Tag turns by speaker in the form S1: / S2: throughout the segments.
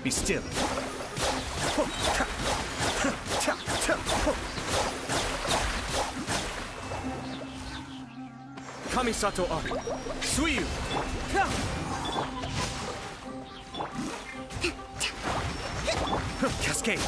S1: Be still. Kamisato Arc. Suiyu. Cascade.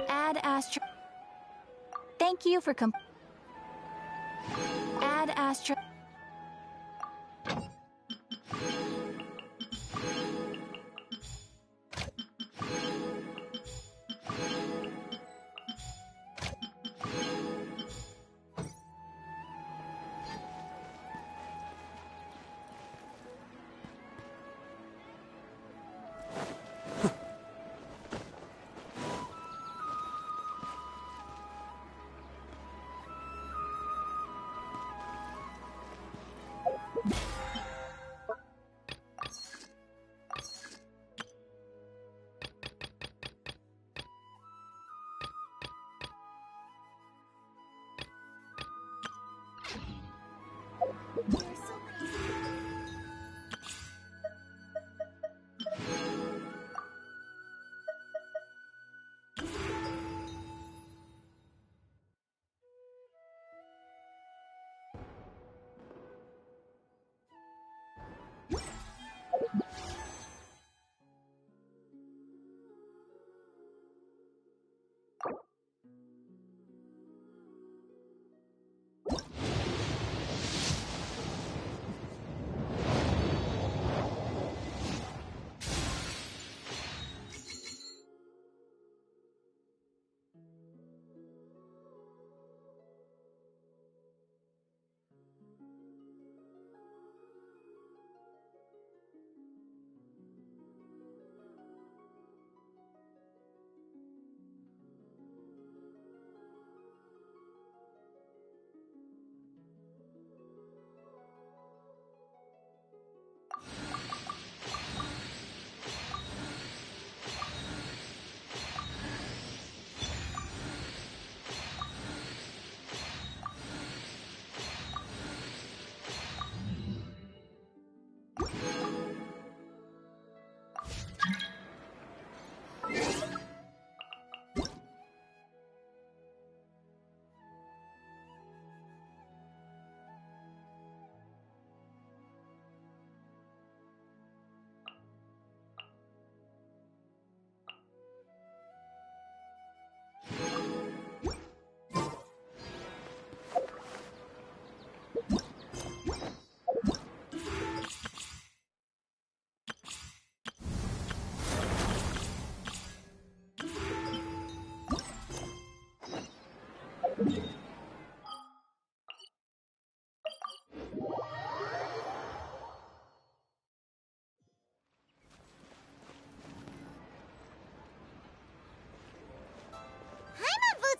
S2: Add Astro. Thank you for Add Astro.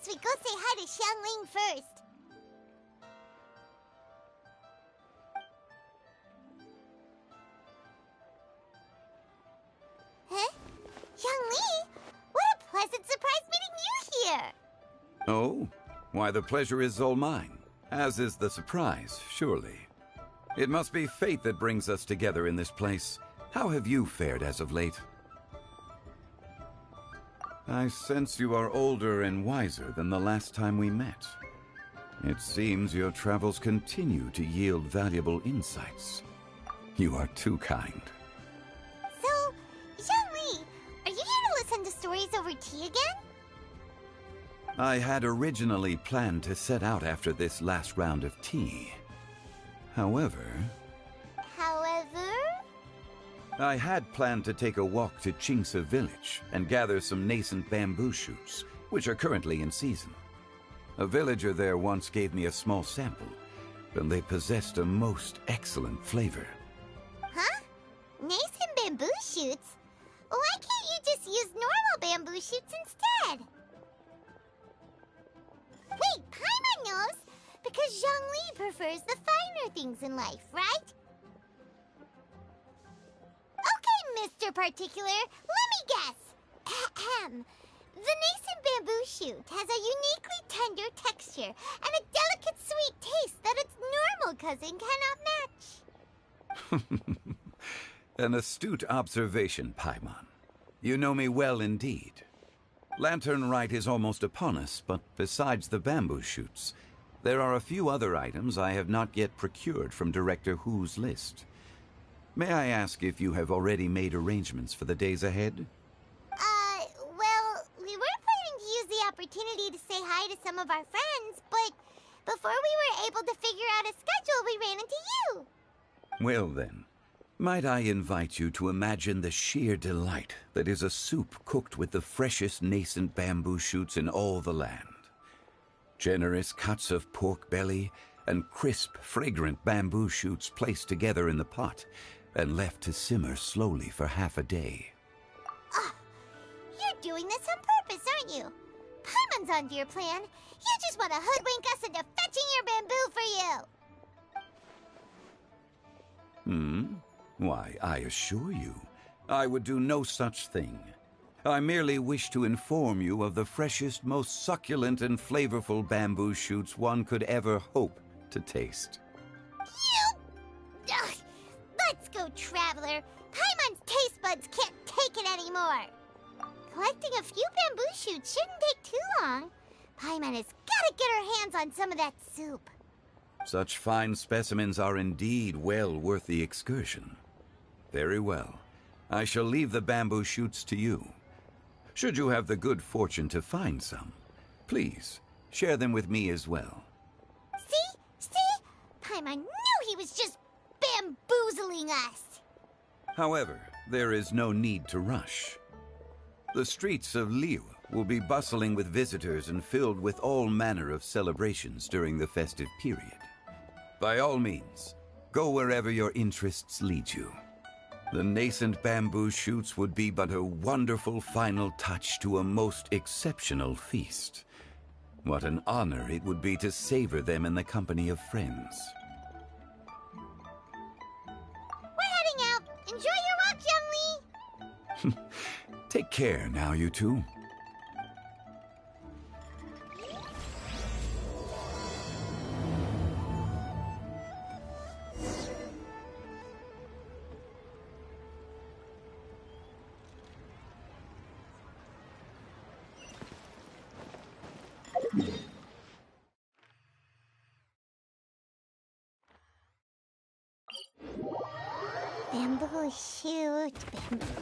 S3: We go say hi to Xiangling first. Huh? Xiangling? What a pleasant surprise meeting you here!
S4: Oh? Why, the pleasure is all mine. As is the surprise, surely. It must be fate that brings us together in this place. How have you fared as of late? I sense you are older and wiser than the last time we met. It seems your travels continue to yield valuable insights. You are too kind.
S3: So, Xiangling, are you here to listen to stories over tea again?
S4: I had originally planned to set out after this last round of tea. However, I had planned to take a walk to Qingce village and gather some nascent bamboo shoots, which are currently in season. A villager there once gave me a small sample, and they possessed a most excellent flavor.
S3: Huh? Nascent bamboo shoots? Why can't you just use normal bamboo shoots instead? Wait, Paimon knows! Because Zhongli prefers the finer things in life, right? Okay, Mr. Particular, let me guess. Ahem. The nascent bamboo shoot has a uniquely tender texture and a delicate sweet taste that its normal cousin cannot match.
S4: An astute observation, Paimon. You know me well indeed. Lantern Rite is almost upon us, but besides the bamboo shoots, there are a few other items I have not yet procured from Director Hu's list. May I ask if you have already made arrangements for the days ahead?
S3: Well, we were planning to use the opportunity to say hi to some of our friends, but before we were able to figure out a schedule, we ran into you.
S4: Well then, might I invite you to imagine the sheer delight that is a soup cooked with the freshest nascent bamboo shoots in all the land. Generous cuts of pork belly and crisp, fragrant bamboo shoots placed together in the pot and left to simmer slowly for half a day.
S3: You're doing this on purpose, aren't you? Paimon's onto your plan. You just want to hoodwink us into fetching your bamboo for you.
S4: Why, I assure you, I would do no such thing. I merely wish to inform you of the freshest, most succulent and flavorful bamboo shoots one could ever hope to taste.
S3: Ugh. Let's go, Traveler. Paimon's taste buds can't take it anymore. Collecting a few bamboo shoots shouldn't take too long. Paimon has got to get her hands on some of that soup.
S4: Such fine specimens are indeed well worth the excursion. Very well. I shall leave the bamboo shoots to you. Should you have the good fortune to find some, please share them with me as well.
S3: See? Paimon knew he was just bamboozling us.
S4: However, there is no need to rush. The streets of Liyue will be bustling with visitors and filled with all manner of celebrations during the festive period. By all means, go wherever your interests lead you. The nascent bamboo shoots would be but a wonderful final touch to a most exceptional feast. What an honor it would be to savor them in the company of friends.
S3: We're heading out. Enjoy your walk, young Lee.
S4: Take care now, you two.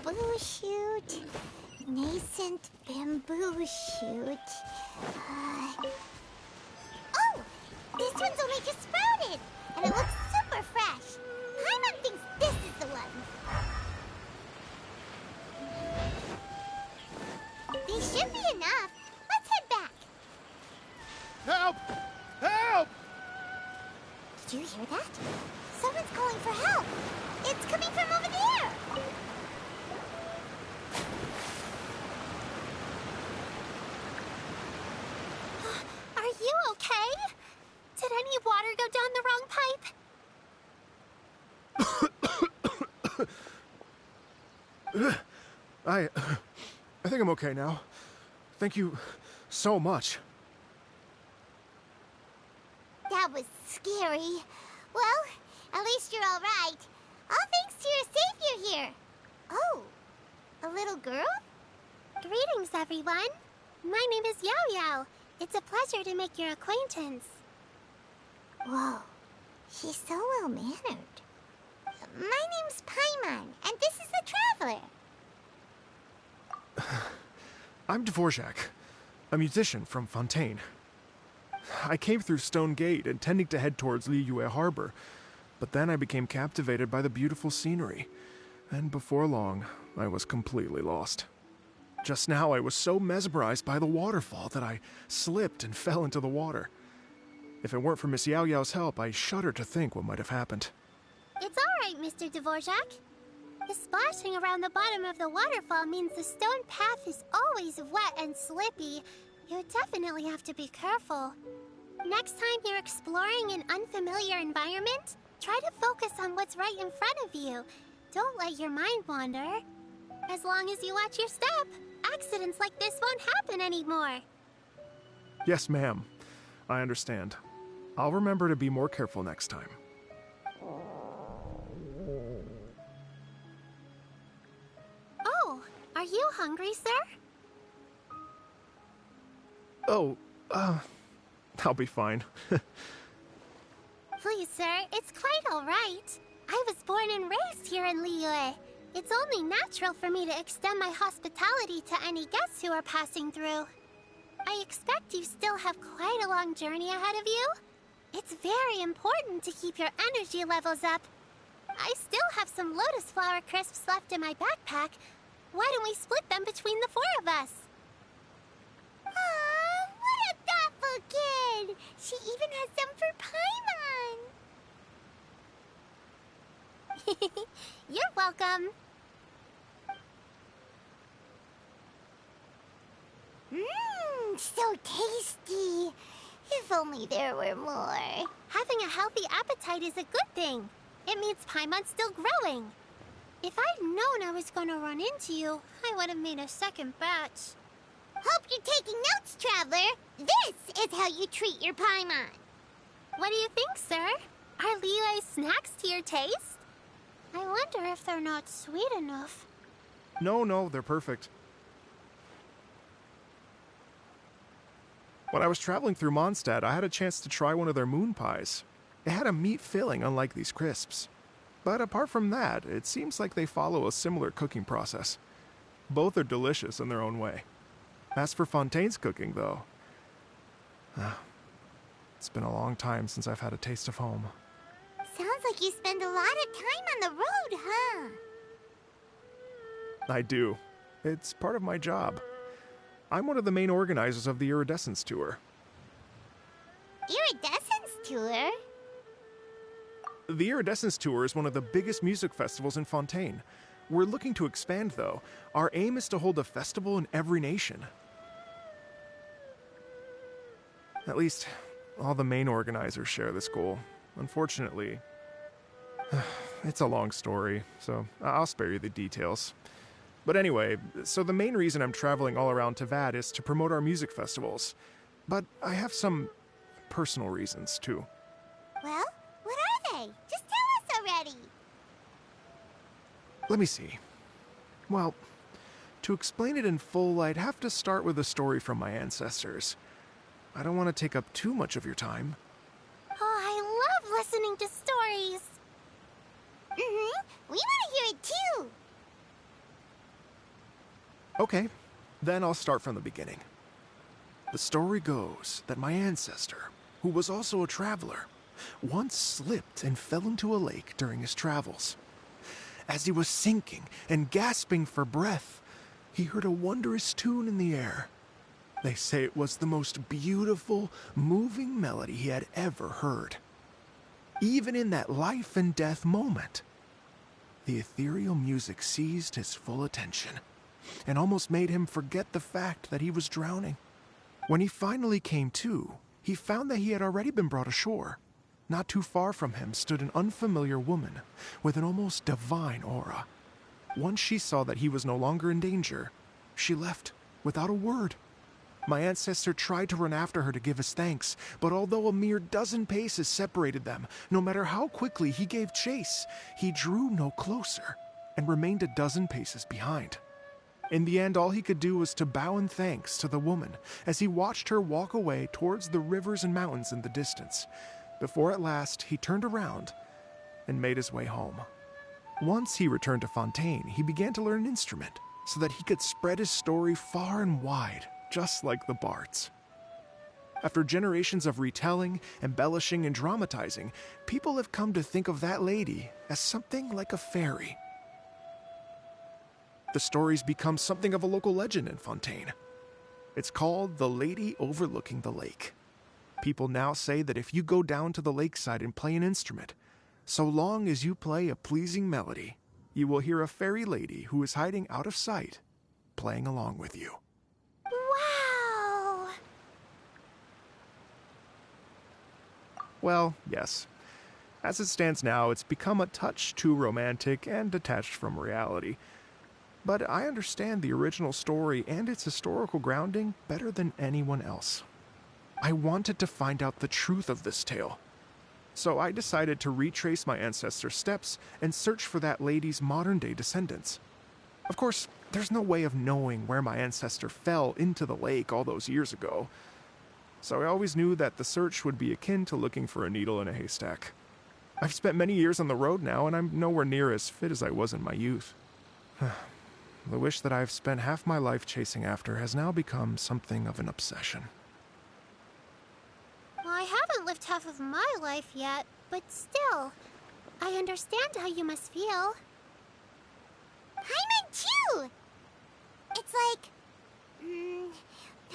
S3: Bamboo shoot, nascent bamboo shoot. Oh, this one's only just sprouted, and it looks super fresh. Paimon thinks this is the one. These should be enough. Let's head back.
S1: Help! Help!
S3: Did you hear that? Someone's calling for help. It's coming from over there. Are you okay? Did any water go down the wrong pipe?
S5: I think I'm okay now. Thank you so much.
S3: That was scary. Well, at least you're all right. All thanks to your savior here. Oh, a little girl? Greetings, everyone. My name is Yao Yao. It's a pleasure to make your acquaintance. Whoa, she's so well-mannered. My name's Paimon, and this is the Traveler.
S5: I'm Dvorak, a musician from Fontaine. I came through Stone Gate intending to head towards Liyue Harbor, but then I became captivated by the beautiful scenery, and before long, I was completely lost. Just now, I was so mesmerized by the waterfall that I slipped and fell into the water. If it weren't for Miss Yao Yao's help, I shudder to think what might have happened.
S3: It's all right, Mr. Dvorak. The splashing around the bottom of the waterfall means the stone path is always wet and slippy. You definitely have to be careful. Next time you're exploring an unfamiliar environment, try to focus on what's right in front of you. Don't let your mind wander. As long as you watch your step, accidents like this won't happen anymore.
S5: Yes, ma'am. I understand. I'll remember to be more careful next time.
S3: Oh, are you hungry, sir?
S5: Oh, I'll be fine.
S3: Please, sir, it's quite all right. I was born and raised here in Liyue. It's only natural for me to extend my hospitality to any guests who are passing through. I expect you still have quite a long journey ahead of you. It's very important to keep your energy levels up. I still have some lotus flower crisps left in my backpack. Why don't we split them between the four of us? Aw, what a thoughtful kid! She even has some for Paimon! You're welcome. Mmm, so tasty. If only there were more. Having a healthy appetite is a good thing. It means Paimon's still growing. If I'd known I was gonna run into you, I would have made a second batch. Hope you're taking notes, Traveler. This is how you treat your Paimon. What do you think, sir? Are Liyue snacks to your taste? I wonder if they're not sweet enough.
S5: No, they're perfect. When I was traveling through Mondstadt, I had a chance to try one of their moon pies. It had a meat filling, unlike these crisps. But apart from that, it seems like they follow a similar cooking process. Both are delicious in their own way. As for Fontaine's cooking, though, it's been a long time since I've had a taste of home.
S3: Sounds like you spend a lot of time on the road, huh?
S5: I do. It's part of my job. I'm one of the main organizers of the Iridescence Tour.
S3: Iridescence Tour?
S5: The Iridescence Tour is one of the biggest music festivals in Fontaine. We're looking to expand, though. Our aim is to hold a festival in every nation. At least, all the main organizers share this goal. Unfortunately, it's a long story, so I'll spare you the details. But anyway, so the main reason I'm traveling all around Tavad is to promote our music festivals. But I have some personal reasons, too.
S3: Well, what are they? Just tell us already.
S5: Let me see. Well, to explain it in full, I'd have to start with a story from my ancestors. I don't want to take up too much of your time.
S3: Oh, I love listening to stories. We want to hear it too.
S5: Okay, then I'll start from the beginning. The story goes that my ancestor, who was also a traveler, once slipped and fell into a lake during his travels. As he was sinking and gasping for breath, he heard a wondrous tune in the air. They say it was the most beautiful, moving melody he had ever heard. Even in that life and death moment, the ethereal music seized his full attention and almost made him forget the fact that he was drowning. When he finally came to, he found that he had already been brought ashore. Not too far from him stood an unfamiliar woman with an almost divine aura. Once she saw that he was no longer in danger, she left without a word. My ancestor tried to run after her to give his thanks, but although a mere dozen paces separated them, no matter how quickly he gave chase, he drew no closer and remained a dozen paces behind. In the end, all he could do was to bow in thanks to the woman as he watched her walk away towards the rivers and mountains in the distance, before at last he turned around and made his way home. Once he returned to Fontaine, he began to learn an instrument so that he could spread his story far and wide, just like the bards. After generations of retelling, embellishing, and dramatizing, people have come to think of that lady as something like a fairy. The story's become something of a local legend in Fontaine. It's called the Lady Overlooking the Lake. People now say that if you go down to the lakeside and play an instrument, so long as you play a pleasing melody, you will hear a fairy lady who is hiding out of sight, playing along with you.
S3: Wow!
S5: Well, yes. As it stands now, it's become a touch too romantic and detached from reality. But I understand the original story and its historical grounding better than anyone else. I wanted to find out the truth of this tale. So I decided to retrace my ancestors' steps and search for that lady's modern-day descendants. Of course, there's no way of knowing where my ancestor fell into the lake all those years ago, so I always knew that the search would be akin to looking for a needle in a haystack. I've spent many years on the road now, and I'm nowhere near as fit as I was in my youth. The wish that I've spent half my life chasing after has now become something of an obsession.
S3: Well, I haven't lived half of my life yet, but still, I understand how you must feel. Paimon too! It's like...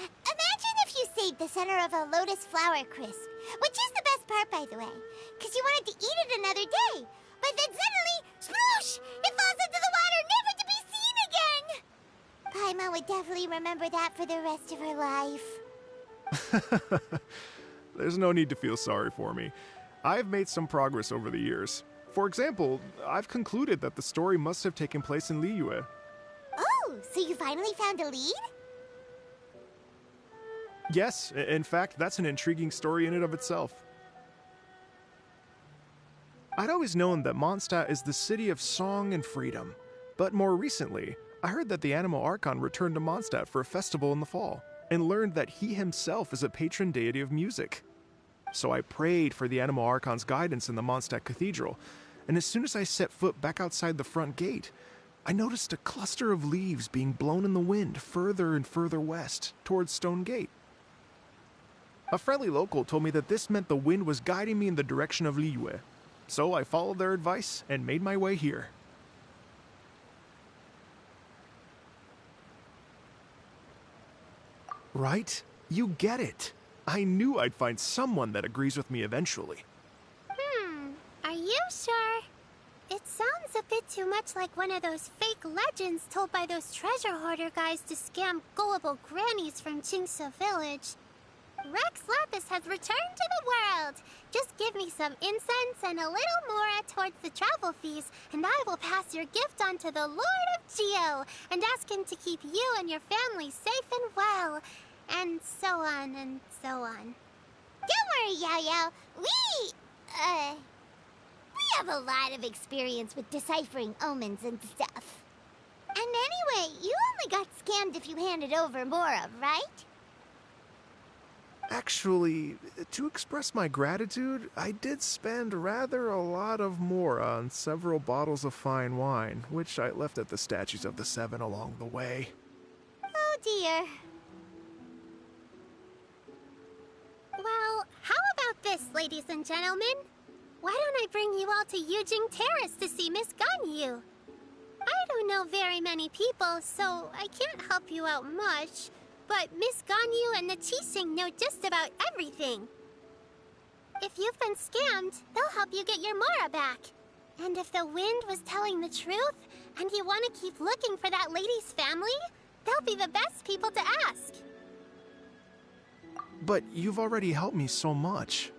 S3: imagine if you saved the center of a lotus flower crisp, which is the best part, by the way, because you wanted to eat it another day. But then suddenly, sploosh! It falls into the water, never to be seen again! Paimon would definitely remember that for the rest of her life.
S5: There's no need to feel sorry for me. I've made some progress over the years. For example, I've concluded that the story must have taken place in Liyue.
S3: Oh, so you finally found a lead?
S5: Yes, in fact, that's an intriguing story in and of itself. I'd always known that Mondstadt is the city of song and freedom, but more recently, I heard that the Animal Archon returned to Mondstadt for a festival in the fall, and learned that he himself is a patron deity of music. So I prayed for the Animal Archon's guidance in the Mondstadt Cathedral, and as soon as I set foot back outside the front gate, I noticed a cluster of leaves being blown in the wind further and further west, towards Stone Gate. A friendly local told me that this meant the wind was guiding me in the direction of Liyue, so I followed their advice and made my way here. Right? You get it. I knew I'd find someone that agrees with me eventually.
S3: Are you sure? It sounds a bit too much like one of those fake legends told by those treasure hoarder guys to scam gullible grannies from Qingce Village. Rex Lapis has returned to the world. Just give me some incense and a little more towards the travel fees, and I will pass your gift on to the Lord of Geo and ask him to keep you and your family safe and well. And so on and so on. Don't worry, Yao Yao. We have a lot of experience with deciphering omens and stuff. And anyway, you only got scammed if you handed over Mora, right?
S5: Actually, to express my gratitude, I did spend rather a lot of Mora on several bottles of fine wine, which I left at the Statues of the Seven along the way.
S3: Oh dear. Well, how about this, ladies and gentlemen? Why don't I bring you all to Yujing Terrace to see Miss Ganyu? I don't know very many people, so I can't help you out much. But Miss Ganyu and the Qixing know just about everything. If you've been scammed, they'll help you get your Mora back. And if the wind was telling the truth, and you want to keep looking for that lady's family, they'll be the best people to ask.
S5: But you've already helped me so much.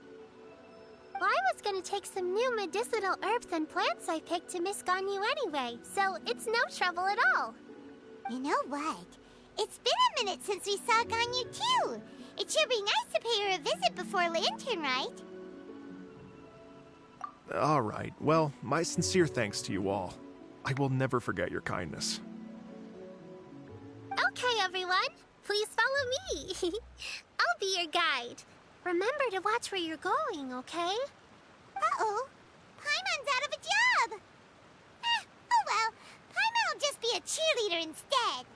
S3: Well, I was going to take some new medicinal herbs and plants I picked to Miss Ganyu anyway, so it's no trouble at all. You know what? It's been a minute since we saw Ganyu too. It should be nice to pay her a visit before Lantern, right?
S5: All right. Well, my sincere thanks to you all. I will never forget your kindness.
S3: Okay, everyone. Please follow me. I'll be your guide. Remember to watch where you're going, okay? Uh-oh. Paimon's out of a job. Oh well. Paimon will just be a cheerleader instead.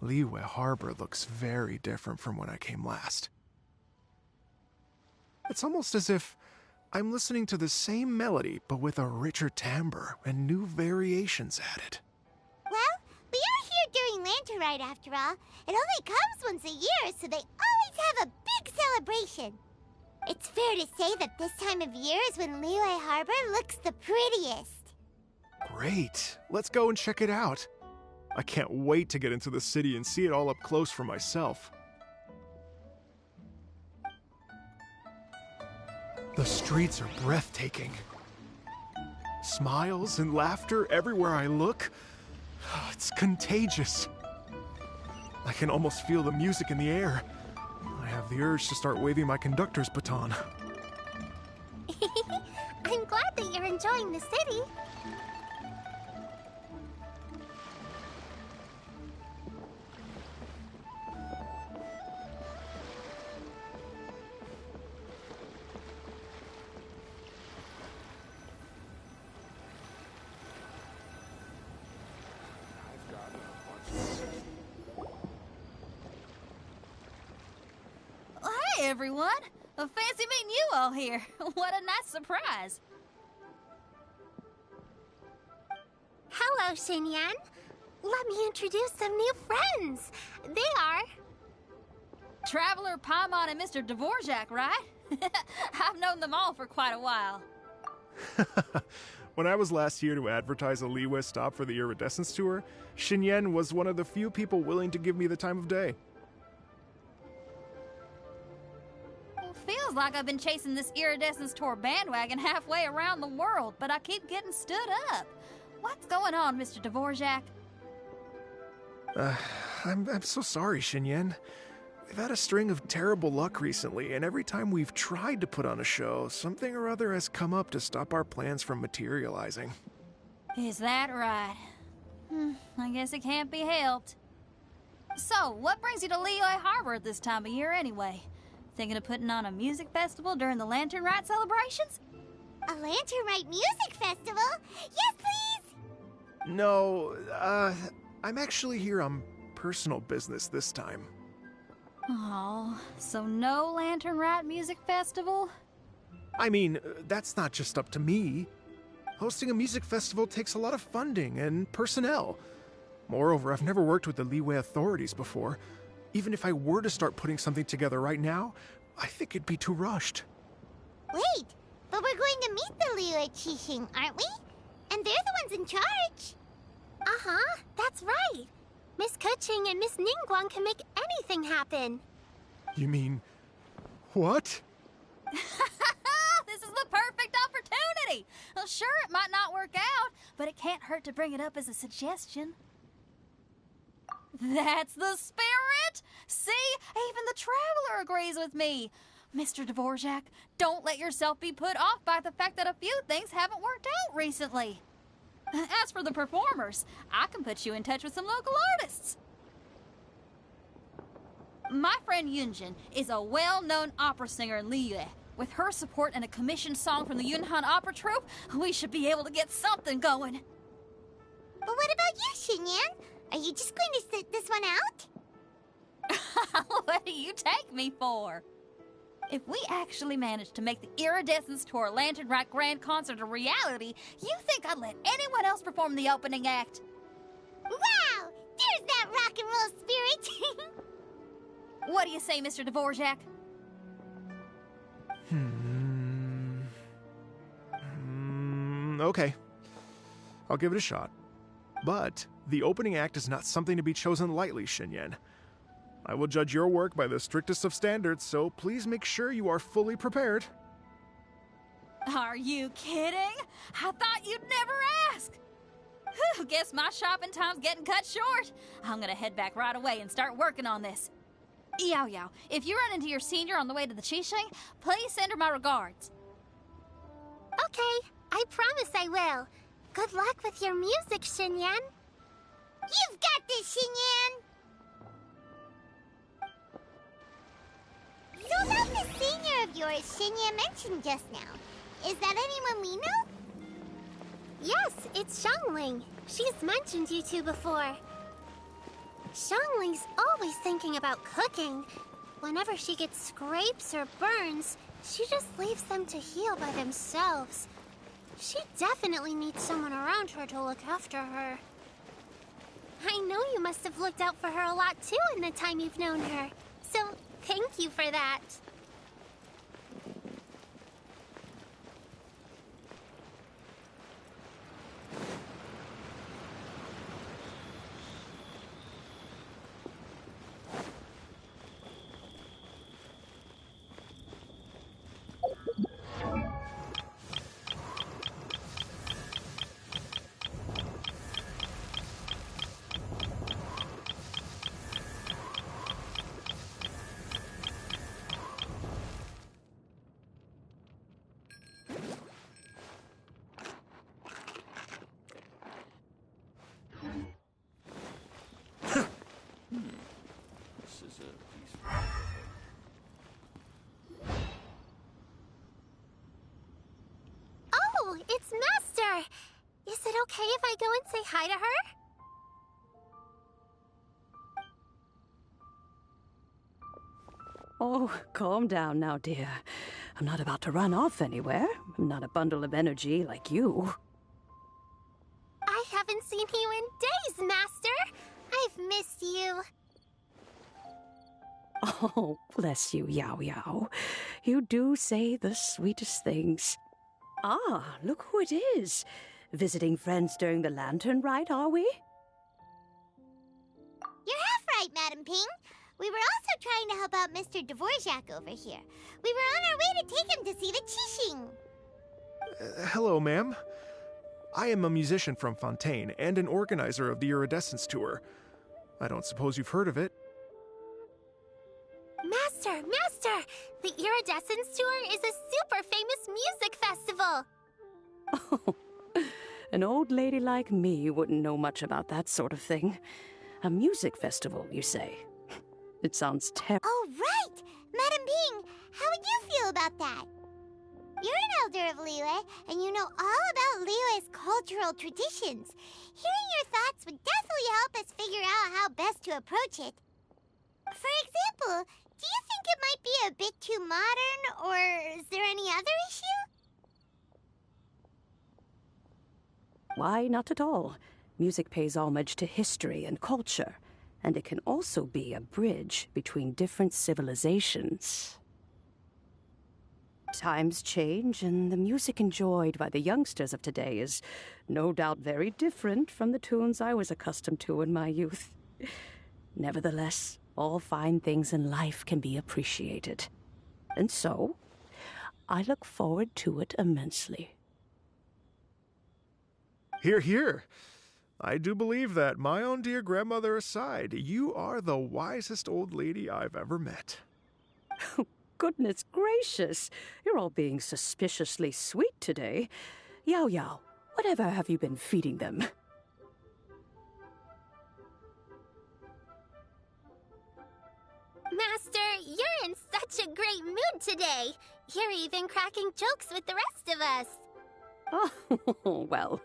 S5: Liyue Harbor looks very different from when I came last. It's almost as if I'm listening to the same melody, but with a richer timbre and new variations added.
S3: Well, we are here during Lantern Rite, after all. It only comes once a year, so they always have a big celebration. It's fair to say that this time of year is when Liyue Harbor looks the prettiest.
S5: Great. Let's go and check it out. I can't wait to get into the city and see it all up close for myself. The streets are breathtaking. Smiles and laughter everywhere I look. It's contagious. I can almost feel the music in the air. I have the urge to start waving my conductor's baton.
S3: I'm glad that you're enjoying the city.
S6: Hey everyone! Fancy meeting you all here. What a nice surprise.
S3: Hello, Xinyan. Let me introduce some new friends. They are...
S6: Traveler, Paimon, and Mr. Dvorak, right? I've known them all for quite a while.
S5: When I was last here to advertise a Liyue stop for the Iridescence Tour, Xinyan was one of the few people willing to give me the time of day.
S6: Feels like I've been chasing this Iridescence Tour bandwagon halfway around the world, but I keep getting stood up. What's going on, Mr. Dvorak?
S5: I'm so sorry, Xinyan. We've had a string of terrible luck recently, and every time we've tried to put on a show, something or other has come up to stop our plans from materializing.
S6: Is that right? I guess it can't be helped. So, what brings you to Liyue Harbor at this time of year anyway? Thinking of putting on a music festival during the Lantern Rite celebrations?
S3: A Lantern Rite music festival? Yes, please!
S5: No, I'm actually here on personal business this time.
S6: Oh, so no Lantern Rite music festival?
S5: I mean, that's not just up to me. Hosting a music festival takes a lot of funding and personnel. Moreover, I've never worked with the Liyue authorities before. Even if I were to start putting something together right now, I think it'd be too rushed.
S3: Wait, but we're going to meet the Liyue Qixing, aren't we? And they're the ones in charge. Uh-huh, that's right. Miss Keqing and Miss Ningguang can make anything happen.
S5: You mean... what?
S6: This is the perfect opportunity! Well, sure, it might not work out, but it can't hurt to bring it up as a suggestion. That's the spirit! See? Even the Traveler agrees with me. Mr. Dvorak, don't let yourself be put off by the fact that a few things haven't worked out recently. As for the performers, I can put you in touch with some local artists. My friend Yunjin is a well-known opera singer in Liyue. With her support and a commissioned song from the Yunhan Opera Troupe, we should be able to get something going.
S3: But what about you, Xinyan? Are you just going to sit this one out?
S6: What do you take me for? If we actually manage to make the Iridescence Tour Lantern Rite Grand Concert a reality, you think I'd let anyone else perform the opening act?
S3: Wow! There's that rock and roll spirit!
S6: What do you say, Mr. Dvorak?
S5: Okay. I'll give it a shot. But the opening act is not something to be chosen lightly, Xinyan. I will judge your work by the strictest of standards, so please make sure you are fully prepared.
S6: Are you kidding? I thought you'd never ask. Whew, guess my shopping time's getting cut short. I'm gonna head back right away and start working on this. Yao Yao, if you run into your senior on the way to the Qixing, please send her my regards.
S3: Okay, I promise I will. Good luck with your music, Xinyan. You've got this, Xinyan! So about the senior of yours Xinyan mentioned just now, is that anyone we know? Yes, it's Xiangling. She's mentioned you two before. Xiangling's always thinking about cooking. Whenever she gets scrapes or burns, she just leaves them to heal by themselves. She definitely needs someone around her to look after her. I know you must have looked out for her a lot too in the time you've known her. So, thank you for that. Oh, it's Master! Is it okay if I go and say hi to her?
S7: Oh, calm down now, dear. I'm not about to run off anywhere. I'm not a bundle of energy like you.
S3: I haven't seen you in days, Master! I've missed you.
S7: Oh, bless you, Yao Yao. You do say the sweetest things. Ah, look who it is. Visiting friends during the lantern rite, are we?
S3: You're half right, Madam Ping. We were also trying to help out Mr. Dvorak over here. We were on our way to take him to see the Qixing.
S5: Hello, ma'am. I am a musician from Fontaine and an organizer of the Iridescence Tour. I don't suppose you've heard of it.
S3: Master! The Iridescence Tour is a super famous music festival!
S7: Oh, an old lady like me wouldn't know much about that sort of thing. A music festival, you say? It sounds terrible.
S3: Oh, right! Madam Ping, how would you feel about that? You're an elder of Liyue, and you know all about Liyue's cultural traditions. Hearing your thoughts would definitely help us figure out how best to approach it. For example, do you think it might be a bit too modern, or is there any other issue?
S7: Why, not at all. Music pays homage to history and culture, and it can also be a bridge between different civilizations. Times change, and the music enjoyed by the youngsters of today is no doubt very different from the tunes I was accustomed to in my youth. Nevertheless, all fine things in life can be appreciated. And so, I look forward to it immensely.
S5: Hear, hear. I do believe that, my own dear grandmother aside, you are the wisest old lady I've ever met.
S7: Goodness gracious, you're all being suspiciously sweet today. Yao Yao, whatever have you been feeding them?
S3: Master, you're in such a great mood today. You're even cracking jokes with the rest of us.
S7: Oh, well,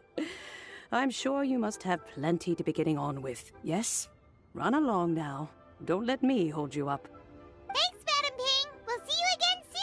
S7: I'm sure you must have plenty to be getting on with, yes? Run along now. Don't let me hold you up.
S3: Thanks, Madam Ping. We'll see you again soon.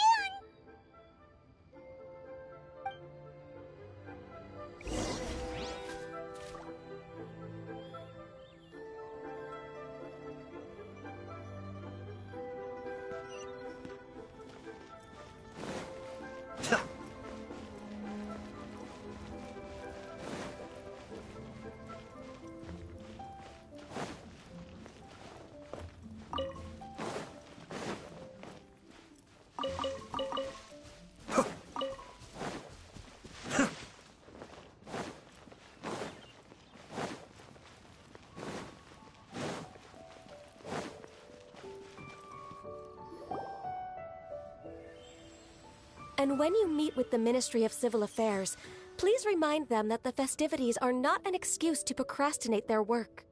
S8: And when you meet with the Ministry of Civil Affairs, please remind them that the festivities are not an excuse to procrastinate their work.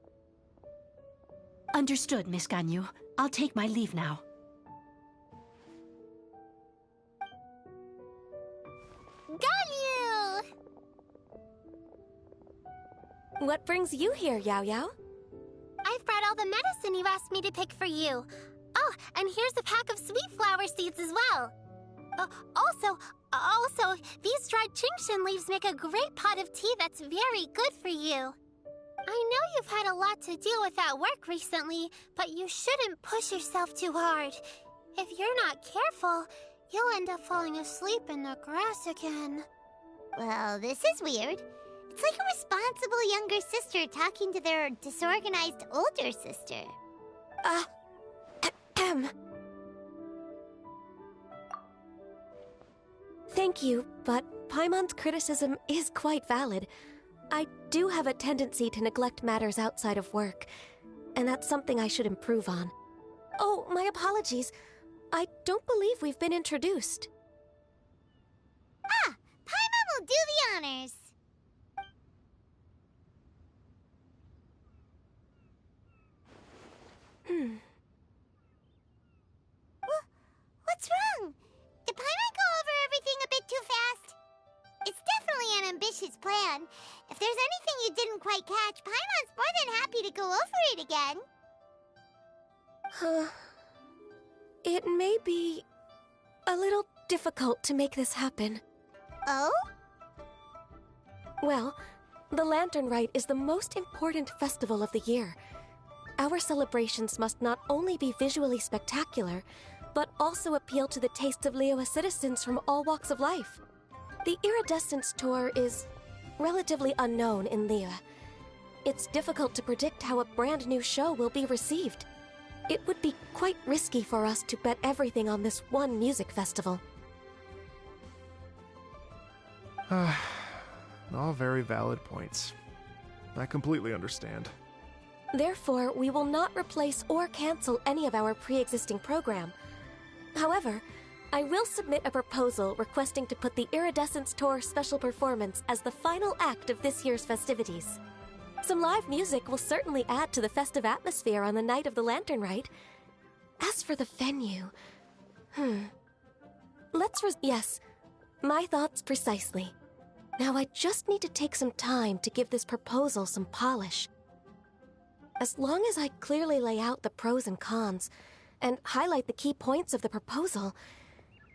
S2: Understood, Miss Ganyu. I'll take my leave now.
S3: Ganyu!
S8: What brings you here, Yao Yao?
S3: I've brought all the medicine you asked me to pick for you. Oh, and here's a pack of sweet flower seeds as well. Also, these dried Qingshan leaves make a great pot of tea that's very good for you. I know you've had a lot to deal with at work recently, but you shouldn't push yourself too hard. If you're not careful, you'll end up falling asleep in the grass again.
S9: Well, this is weird. It's like a responsible younger sister talking to their disorganized older sister.
S8: Thank you, but Paimon's criticism is quite valid. I do have a tendency to neglect matters outside of work, and that's something I should improve on. Oh, my apologies. I don't believe we've been introduced.
S9: Ah, Paimon will do the honors. What's wrong? Did Paimon go over everything a bit too fast? It's definitely an ambitious plan. If there's anything you didn't quite catch, Paimon's more than happy to go over it again.
S8: It may be a little difficult to make this happen.
S9: Oh?
S8: Well, the Lantern Rite is the most important festival of the year. Our celebrations must not only be visually spectacular, but also appeal to the tastes of Liyue citizens from all walks of life. The Iridescence Tour is relatively unknown in Liyue. It's difficult to predict how a brand new show will be received. It would be quite risky for us to bet everything on this one music festival.
S5: All very valid points. I completely understand.
S8: Therefore, we will not replace or cancel any of our pre-existing program. However, I will submit a proposal requesting to put the Iridescence Tour special performance as the final act of this year's festivities. Some live music will certainly add to the festive atmosphere on the night of the Lantern Rite. As for the venue... Yes, my thoughts precisely. Now I just need to take some time to give this proposal some polish. As long as I clearly lay out the pros and cons, and highlight the key points of the proposal,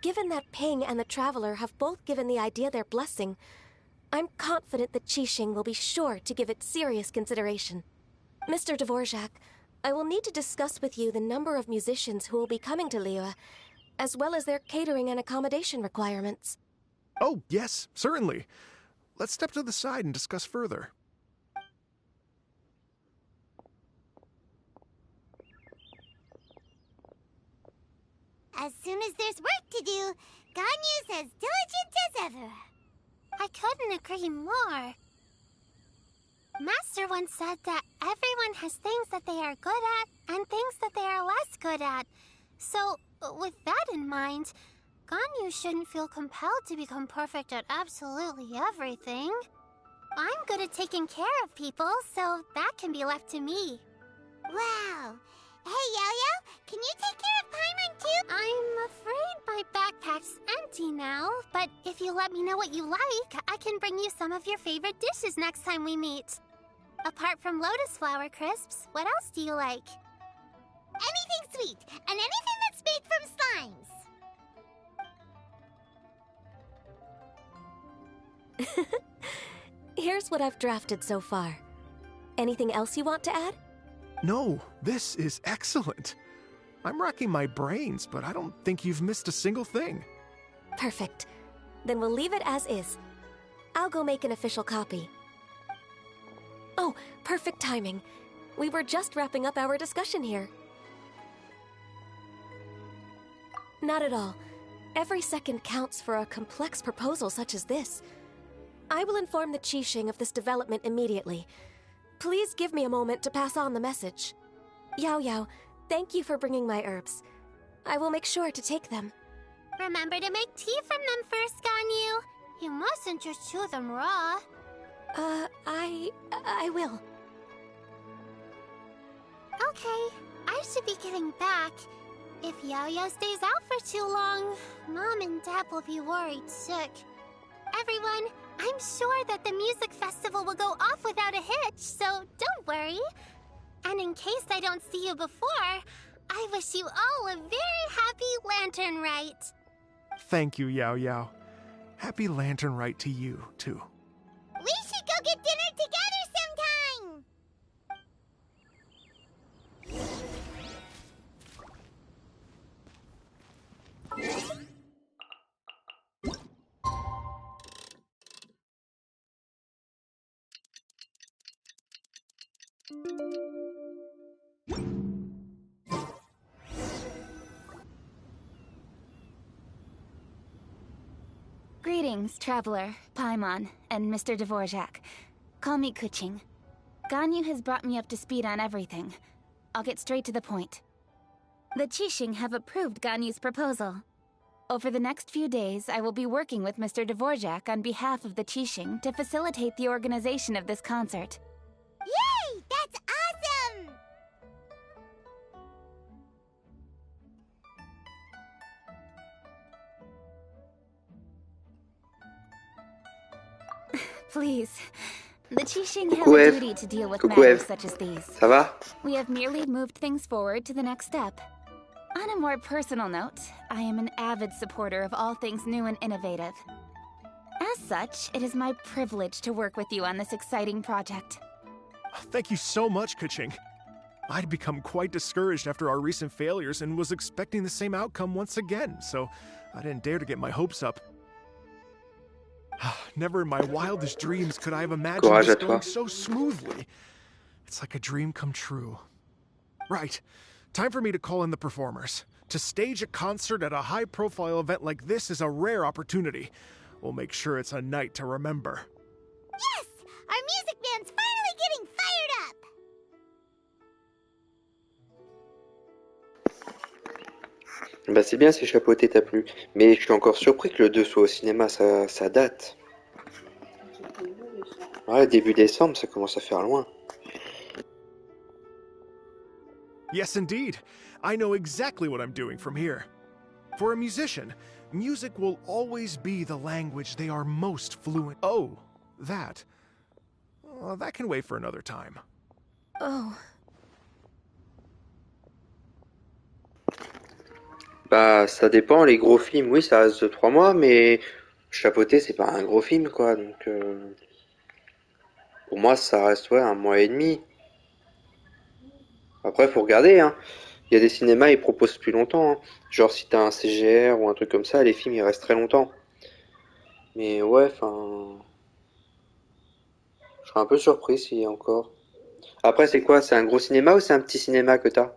S8: given that Ping and the Traveler have both given the idea their blessing, I'm confident that Qixing will be sure to give it serious consideration. Mr. Dvorak, I will need to discuss with you the number of musicians who will be coming to Liyue, as well as their catering and accommodation requirements.
S5: Oh, yes, certainly. Let's step to the side and discuss further.
S9: As soon as there's work to do, Ganyu's as diligent as ever.
S3: I couldn't agree more. Master once said that everyone has things that they are good at and things that they are less good at. So, with that in mind, Ganyu shouldn't feel compelled to become perfect at absolutely everything. I'm good at taking care of people, so that can be left to me.
S9: Wow. Hey, Yo-Yo, can you take care of Paimon too?
S3: I'm afraid my backpack's empty now, but if you let me know what you like, I can bring you some of your favorite dishes next time we meet. Apart from lotus flower crisps, what else do you like?
S9: Anything sweet, and anything that's made from slimes.
S8: Here's what I've drafted so far. Anything else you want to add?
S5: No, this is excellent. I'm racking my brains, but I don't think you've missed a single thing.
S8: Perfect. Then we'll leave it as is. I'll go make an official copy. Oh, perfect timing. We were just wrapping up our discussion here. Not at all. Every second counts for a complex proposal such as this. I will inform the Qixing of this development immediately. Please give me a moment to pass on the message. Yao Yao, thank you for bringing my herbs. I will make sure to take them.
S3: Remember to make tea from them first, Ganyu. You mustn't just chew them raw.
S8: I will.
S3: Okay, I should be getting back. If Yao-Yao stays out for too long, Mom and Dad will be worried sick. Everyone, I'm sure that the music festival will go off without a hitch, so don't worry. And in case I don't see you before, I wish you all a very happy Lantern Rite.
S5: Thank you, Yao Yao. Happy Lantern Rite to you, too.
S9: We should go get dinner together sometime!
S10: Greetings, Traveler, Paimon, and Mr. Dvorak. Call me Kuching. Ganyu has brought me up to speed on everything. I'll get straight to the point. The Qixing have approved Ganyu's proposal. Over the next few days, I will be working with Mr. Dvorak on behalf of the Qixing to facilitate the organization of this concert.
S9: Yay! That's awesome!
S10: Please. The Qixing have
S11: Coucou,
S10: a
S11: Eve.
S10: duty to deal with
S11: Coucou,
S10: matters
S11: Eve.
S10: such as these.
S11: Ça va?
S10: We have merely moved things forward to the next step. On a more personal note, I am an avid supporter of all things new and innovative. As such, it is my privilege to work with you on this exciting project.
S5: Thank you so much, Kuching. I'd become quite discouraged after our recent failures and was expecting the same outcome once again, so I didn't dare to get my hopes up. Never in my wildest dreams could I have imagined
S11: Courage
S5: this
S11: à toi.
S5: going so smoothly. It's like a dream come true. Right. Time for me to call in the performers. To stage a concert at a high-profile event like this is a rare opportunity. We'll make sure it's a night to remember.
S9: Yes! Our music band's finally getting fired up!
S11: Bah c'est bien si Chapeauté t'a plu. Mais je suis encore surpris que le 2 soit au cinéma, ça date. Ouais, début décembre, ça commence à faire loin.
S5: Yes, indeed. I know exactly what I'm doing from here. For a musician, music will always be the language they are most fluent. Oh, that. Well, that can wait for another time.
S8: Oh.
S11: Bah ça dépend, les gros films, oui, ça reste 3 mois, mais Chapeauté, c'est pas un gros film, quoi, donc... Pour moi, ça reste, ouais, 1 mois et demi. Après, faut regarder, hein. Il y a des cinémas, ils proposent plus longtemps, hein. Genre, si t'as un CGR ou un truc comme ça, les films, ils restent très longtemps. Mais ouais, enfin... Je serais un peu surpris s'il y a encore. Après, c'est quoi? C'est un gros cinéma ou c'est un petit cinéma que t'as?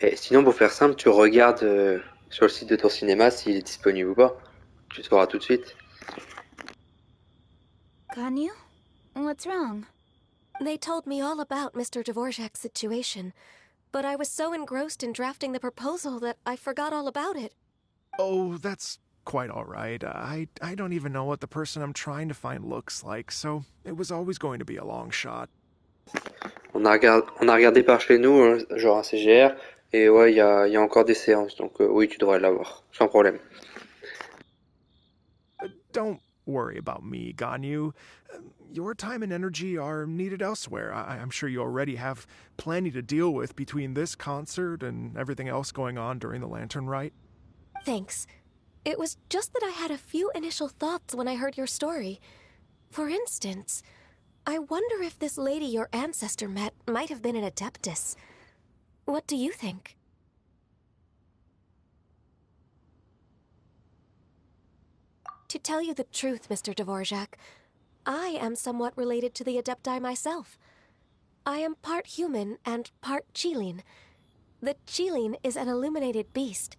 S11: Et sinon, pour faire simple, tu regardes sur le site de ton cinéma s'il est disponible ou pas. Tu sauras tout de suite.
S10: Ganyu? What's wrong?
S8: They told me all about Mr. Dvorak's situation, but I was so engrossed in drafting the proposal that I forgot all about it.
S5: Oh, that's quite all right. I don't even know what the person I'm trying to find looks like, so it was always going to be a long shot.
S11: On a regardé par chez nous, hein, genre un CGR, et ouais, il y a encore des séances, donc oui, tu devrais l'avoir, sans problème.
S5: Don't worry about me, Ganyu. Your time and energy are needed elsewhere. I'm sure you already have plenty to deal with between this concert and everything else going on during the Lantern Rite.
S8: Thanks. It was just that I had a few initial thoughts when I heard your story. For instance, I wonder if this lady your ancestor met might have been an Adeptus. What do you think? To tell you the truth, Mr. Dvorak, I am somewhat related to the Adepti myself. I am part human and part Qilin. The Qilin is an illuminated beast.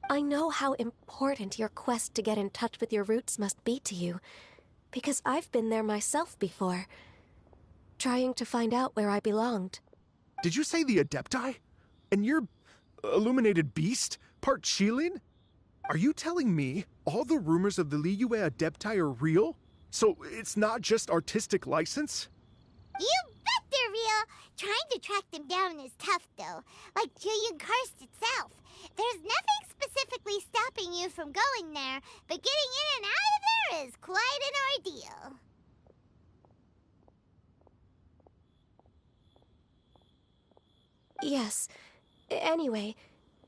S8: I know how important your quest to get in touch with your roots must be to you, because I've been there myself before, trying to find out where I belonged.
S5: Did you say the Adepti? And you're illuminated beast? Part Qilin? Are you telling me all the rumors of the Liyue Adepti are real? So it's not just artistic license?
S9: You bet they're real! Trying to track them down is tough, though. Like Julian Karst itself. There's nothing specifically stopping you from going there, but getting in and out of there is quite an ordeal.
S8: Yes. Anyway,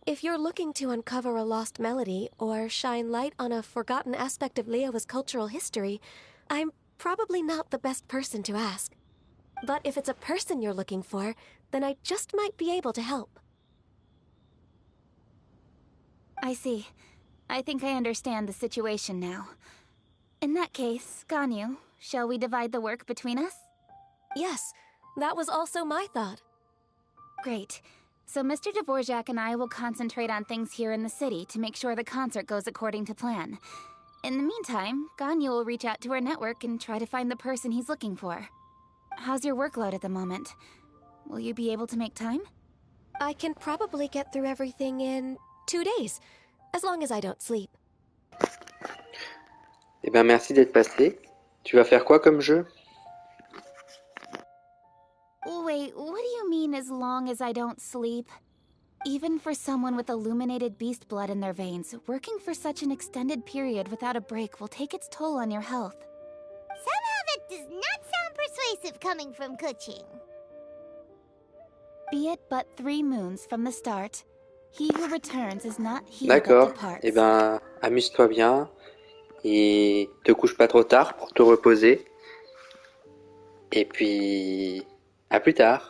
S8: if you're looking to uncover a lost melody or shine light on a forgotten aspect of Liyue's cultural history, I'm probably not the best person to ask. But if it's a person you're looking for, then I just might be able to help.
S10: I see. I think I understand the situation now. In that case, Ganyu, shall we divide the work between us?
S8: Yes, that was also my thought.
S10: Great. So Mr. Dvorak and I will concentrate on things here in the city to make sure the concert goes according to plan. In the meantime, Ganyu will reach out to our network and try to find the person he's looking for. How's your workload at the moment? Will you be able to make time?
S8: I can probably get through everything in 2 days, as long as I don't sleep.
S11: Eh ben merci d'être passé. Tu vas faire quoi comme jeu?
S10: Wait, what do you mean as long as I don't sleep? Even for someone with illuminated beast blood in their veins, working for such an extended period without a break will take its toll on your health.
S9: Somehow that does not sound persuasive coming from Kuching.
S10: Be it but 3 moons from the start, he who returns is not he that
S11: D'accord.
S10: departs.
S11: Eh ben, amuse-toi bien et te couche pas trop tard pour te reposer. Et puis, à plus tard.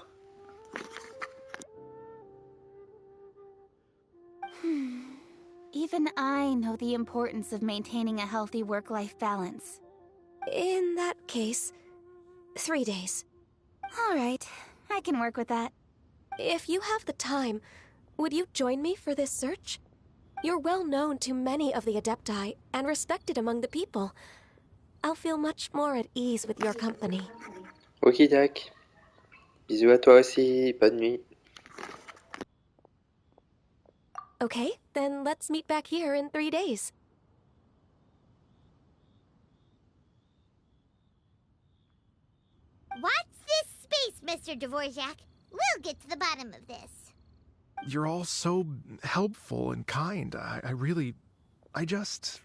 S10: Even I know the importance of maintaining a healthy work-life balance.
S8: In that case, 3 days.
S10: All right, I can work with that.
S8: If you have the time, would you join me for this search? You're well known to many of the Adepti and respected among the people. I'll feel much more at ease with your company.
S11: Ok, Dak. Bisous à toi aussi. Bonne nuit.
S8: Okay, then let's meet back here in 3 days.
S9: Watch this space, Mr. Dvorak. We'll get to the bottom of this.
S5: You're all so helpful and kind. I just...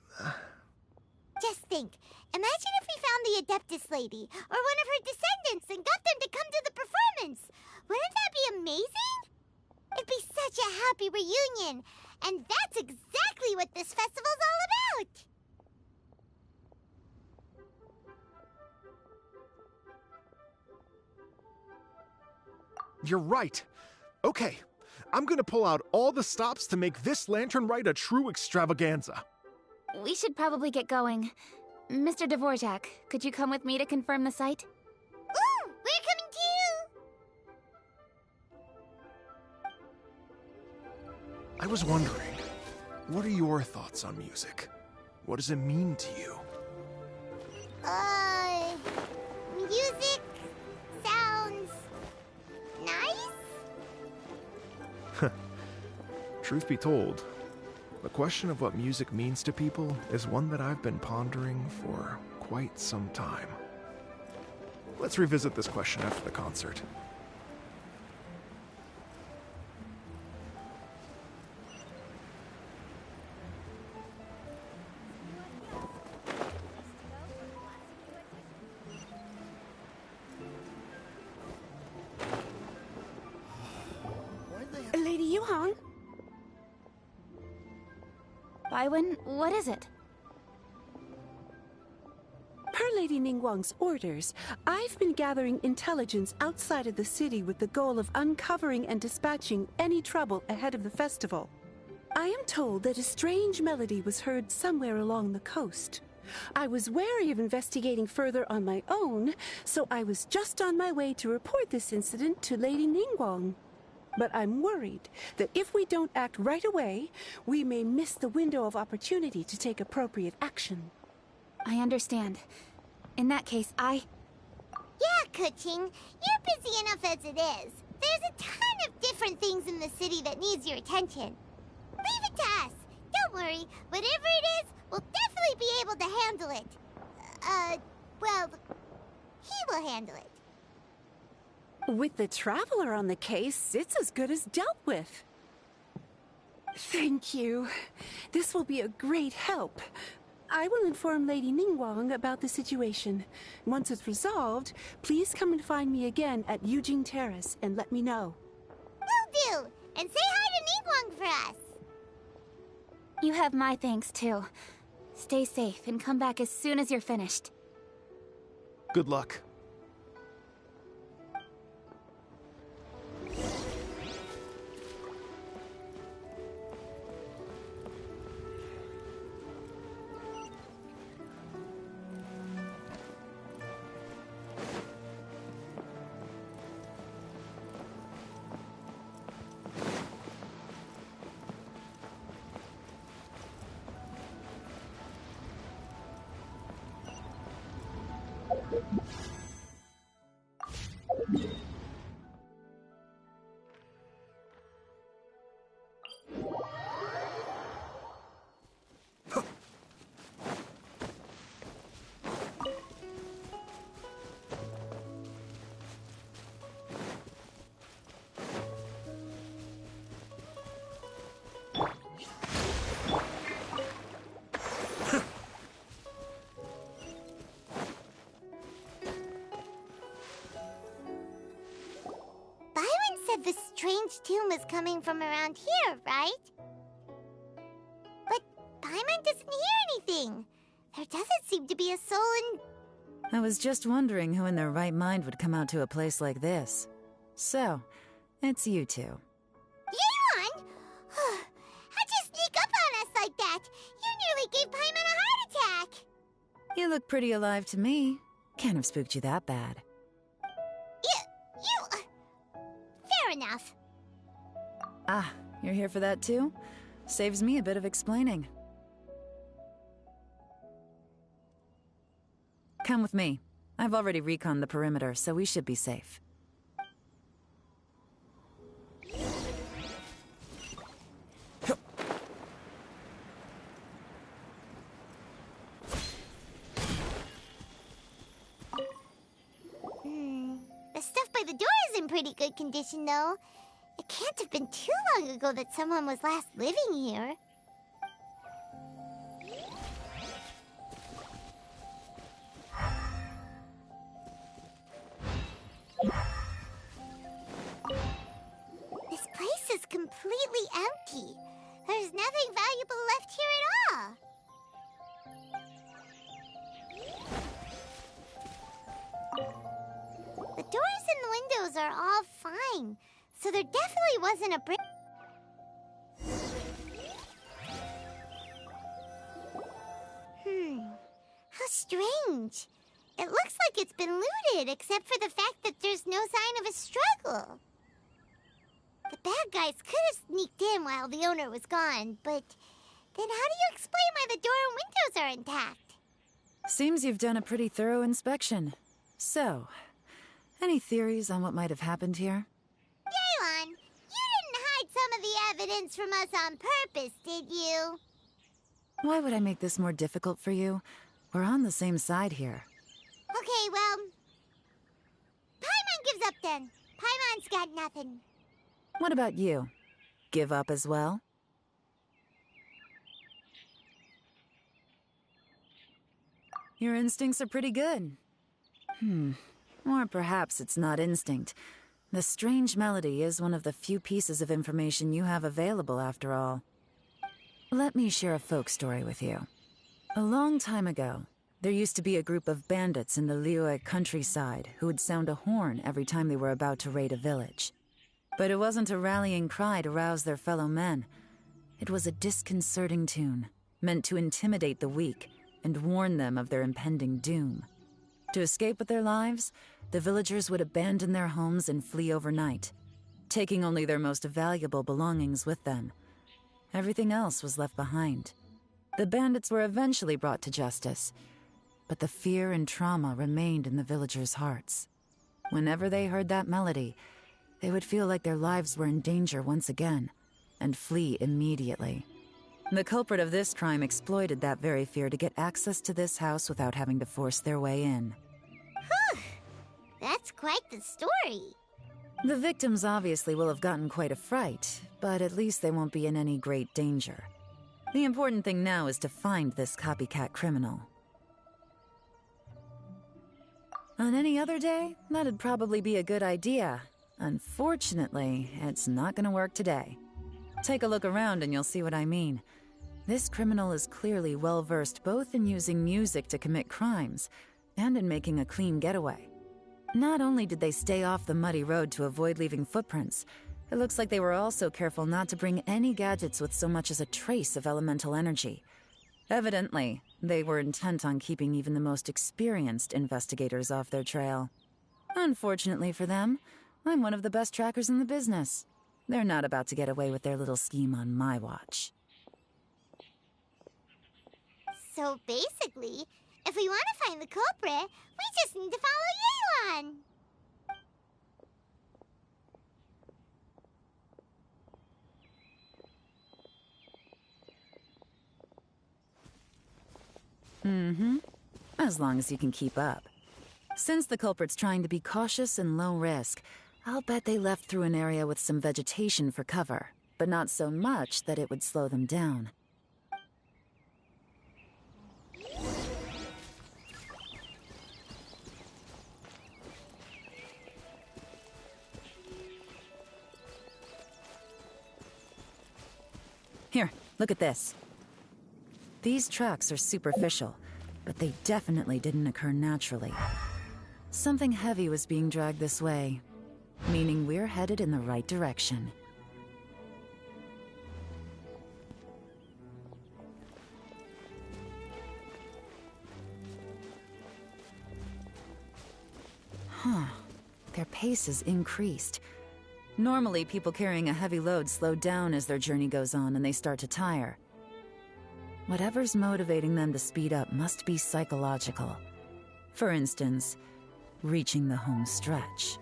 S9: Just think. Imagine if we found the Adeptus lady, or one of her descendants, and got them to come to the performance. Wouldn't that be amazing? It'd be such a happy reunion. And that's exactly what this festival's all about.
S5: You're right. Okay, I'm gonna pull out all the stops to make this lantern ride a true extravaganza.
S10: We should probably get going. Mr. Dvorak, could you come with me to confirm the site?
S9: Ooh, we're coming too!
S5: I was wondering, what are your thoughts on music? What does it mean to you?
S9: Music sounds nice?
S5: Truth be told, the question of what music means to people is one that I've been pondering for quite some time. Let's revisit this question after the concert.
S2: Lady Yuhan?
S10: Baiwen, what is it?
S12: Per Lady Ningguang's orders, I've been gathering intelligence outside of the city with the goal of uncovering and dispatching any trouble ahead of the festival. I am told that a strange melody was heard somewhere along the coast. I was wary of investigating further on my own, so I was just on my way to report this incident to Lady Ningguang. But I'm worried that if we don't act right away, we may miss the window of opportunity to take appropriate action.
S10: I understand. In that case,
S9: Yeah, Kuching. You're busy enough as it is. There's a ton of different things in the city that needs your attention. Leave it to us. Don't worry. Whatever it is, we'll definitely be able to handle it. Well, he will handle it.
S12: With the Traveler on the case, it's as good as dealt with. Thank you. This will be a great help. I will inform Lady Ningguang about the situation. Once it's resolved, please come and find me again at Yujing Terrace and let me know.
S9: Will do! And say hi to Ningguang for us!
S10: you have my thanks too. Stay safe and come back as soon as you're finished.
S5: Good luck.
S9: strange tune was coming from around here, right? But Paimon doesn't hear anything. There doesn't seem to be a soul in...
S13: I was just wondering who in their right mind would come out to a place like this. So, it's you two.
S9: Yeon! How'd you sneak up on us like that? You nearly gave Paimon a heart attack!
S13: You look pretty alive to me. Can't have spooked you that bad.
S9: Fair enough.
S13: Ah, you're here for that too? Saves me a bit of explaining. Come with me. I've already reconned the perimeter, so we should be safe.
S9: The stuff by the door is in pretty good condition, though. It can't have been too long ago that someone was last living here. This place is completely empty. There's nothing valuable left here at all. The doors and the windows are all fine, so there definitely wasn't a brick. How strange. It looks like it's been looted, except for the fact that there's no sign of a struggle. The bad guys could have sneaked in while the owner was gone, but then how do you explain why the door and windows are intact?
S13: Seems you've done a pretty thorough inspection. So, any theories on what might have happened here?
S9: Yeon, you didn't hide some of the evidence from us on purpose, did you?
S13: Why would I make this more difficult for you? We're on the same side here.
S9: Okay, well... Paimon gives up then. Paimon's got nothing.
S13: What about you? Give up as well? Your instincts are pretty good. Or perhaps it's not instinct. The strange melody is one of the few pieces of information you have available, after all. Let me share a folk story with you. A long time ago, there used to be a group of bandits in the Liyue countryside who would sound a horn every time they were about to raid a village. But it wasn't a rallying cry to rouse their fellow men. It was a disconcerting tune, meant to intimidate the weak and warn them of their impending doom. To escape with their lives, the villagers would abandon their homes and flee overnight, taking only their most valuable belongings with them. Everything else was left behind. The bandits were eventually brought to justice, but the fear and trauma remained in the villagers' hearts. Whenever they heard that melody, they would feel like their lives were in danger once again, and flee immediately. The culprit of this crime exploited that very fear to get access to this house without having to force their way in.
S9: That's quite the story.
S13: The victims obviously will have gotten quite a fright, but at least they won't be in any great danger. The important thing now is to find this copycat criminal. On any other day, that'd probably be a good idea. Unfortunately, it's not gonna work today. Take a look around and you'll see what I mean. This criminal is clearly well-versed both in using music to commit crimes and in making a clean getaway. Not only did they stay off the muddy road to avoid leaving footprints, it looks like they were also careful not to bring any gadgets with so much as a trace of elemental energy. Evidently, they were intent on keeping even the most experienced investigators off their trail. Unfortunately for them, I'm one of the best trackers in the business. They're not about to get away with their little scheme on my watch.
S9: So basically, if we want to find the culprit, we just need to follow Yeon.
S13: As long as you can keep up. Since the culprit's trying to be cautious and low risk, I'll bet they left through an area with some vegetation for cover, but not so much that it would slow them down. Here, look at this. These tracks are superficial, but they definitely didn't occur naturally. Something heavy was being dragged this way, meaning we're headed in the right direction. Huh. Their pace has increased. Normally, people carrying a heavy load slow down as their journey goes on and they start to tire. Whatever's motivating them to speed up must be psychological. For instance, reaching the home stretch.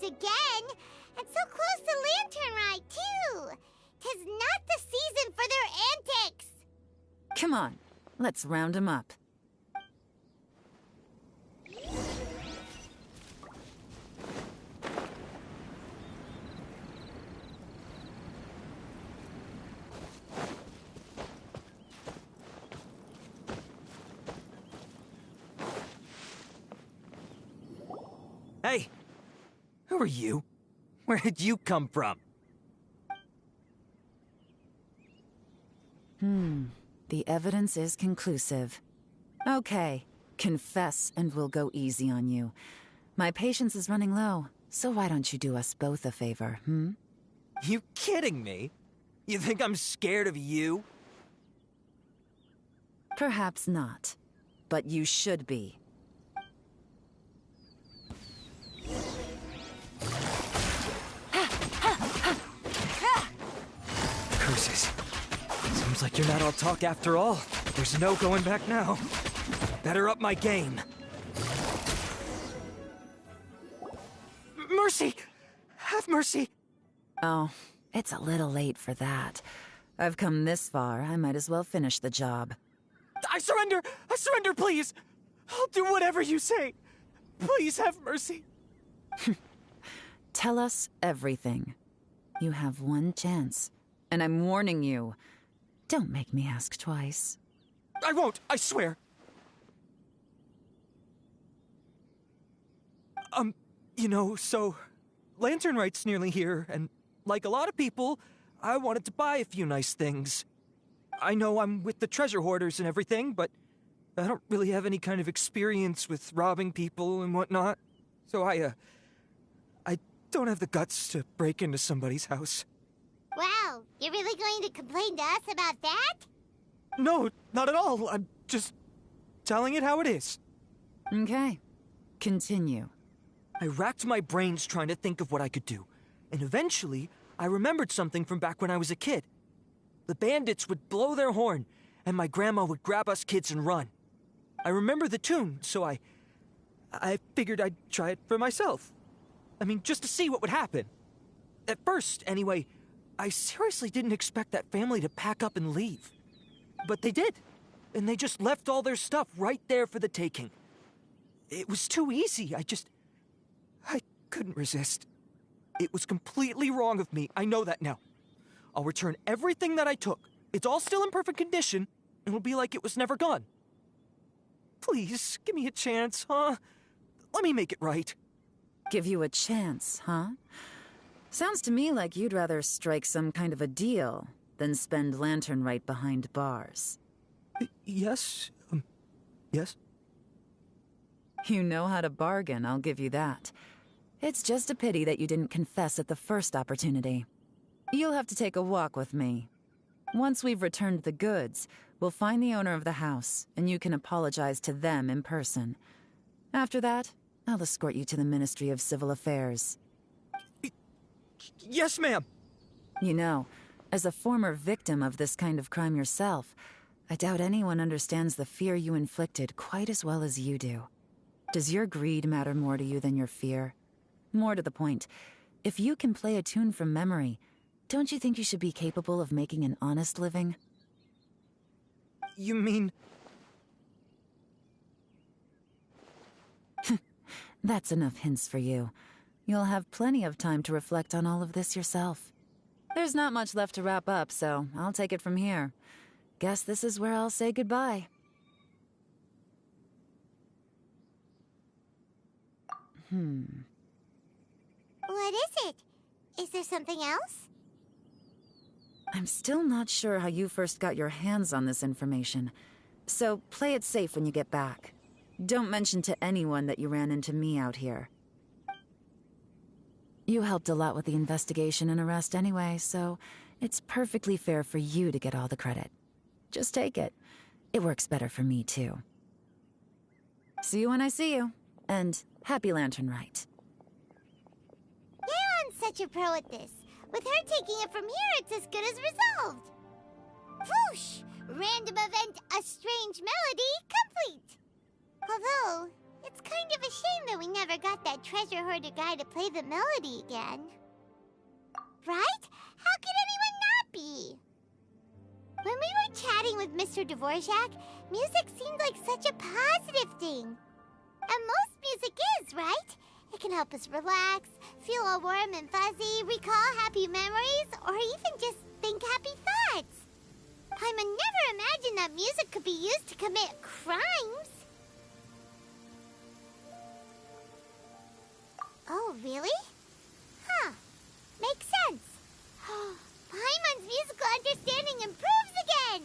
S3: Again, and so close to Lantern Ride, too. 'Tis not the season for their antics.
S13: Come on, let's round them up.
S14: Hey! Who are you? Where did you come from?
S13: The evidence is conclusive. Okay, confess and we'll go easy on you. My patience is running low, so why don't you do us both a favor,
S14: You kidding me? You think I'm scared of you?
S13: Perhaps not, but you should be.
S14: Curses. Seems like you're not all talk after all. There's no going back now. Better up my game. Mercy! Have mercy!
S13: Oh, it's a little late for that. I've come this far, I might as well finish the job.
S14: I surrender! I surrender, please! I'll do whatever you say. Please have mercy.
S13: Tell us everything. You have one chance, and I'm warning you. Don't make me ask twice.
S14: I won't, I swear. You know, so Lantern Right's nearly here, and like a lot of people, I wanted to buy a few nice things. I know I'm with the treasure hoarders and everything, but I don't really have any kind of experience with robbing people and whatnot. So I don't have the guts to break into somebody's house.
S3: Wow, you're really going to complain to us about that?
S14: No, not at all. I'm just telling it how it is.
S13: Okay, continue.
S14: I racked my brains trying to think of what I could do, and eventually I remembered something from back when I was a kid. The bandits would blow their horn, and my grandma would grab us kids and run. I remember the tune, so I figured I'd try it for myself. I mean, just to see what would happen. At first, anyway, I seriously didn't expect that family to pack up and leave. But they did, and they just left all their stuff right there for the taking. It was too easy, I couldn't resist. It was completely wrong of me, I know that now. I'll return everything that I took. It's all still in perfect condition, and it'll be like it was never gone. Please, give me a chance, huh? Let me make it right.
S13: Give you a chance, huh? Sounds to me like you'd rather strike some kind of a deal than spend Lantern Right behind bars.
S14: Yes? Yes?
S13: You know how to bargain, I'll give you that. It's just a pity that you didn't confess at the first opportunity. You'll have to take a walk with me. Once we've returned the goods, we'll find the owner of the house, and you can apologize to them in person. After that, I'll escort you to the Ministry of Civil Affairs.
S14: Yes, ma'am.
S13: You know, as a former victim of this kind of crime yourself, I doubt anyone understands the fear you inflicted quite as well as you do. Does your greed matter more to you than your fear? More to the point, if you can play a tune from memory, don't you think you should be capable of making an honest living?
S14: You mean...
S13: That's enough hints for you. You'll have plenty of time to reflect on all of this yourself. There's not much left to wrap up, so I'll take it from here. Guess this is where I'll say goodbye.
S3: What is it? Is there something else?
S13: I'm still not sure how you first got your hands on this information, so play it safe when you get back. Don't mention to anyone that you ran into me out here. You helped a lot with the investigation and arrest anyway, so it's perfectly fair for you to get all the credit. Just take it. It works better for me, too. See you when I see you, and happy Lantern Rite.
S3: Yeon's such a pro at this. With her taking it from here, it's as good as resolved. Whoosh! Random event, a strange melody, complete! Although, it's kind of a shame that we never got that treasure hoarder guy to play the melody again. Right? How could anyone not be? When we were chatting with Mr. Dvorak, music seemed like such a positive thing. And most music is, right? It can help us relax, feel all warm and fuzzy, recall happy memories, or even just think happy thoughts. Paimon never imagined that music could be used to commit crimes. Oh, really? Huh. Makes sense. Paimon's musical understanding improves again!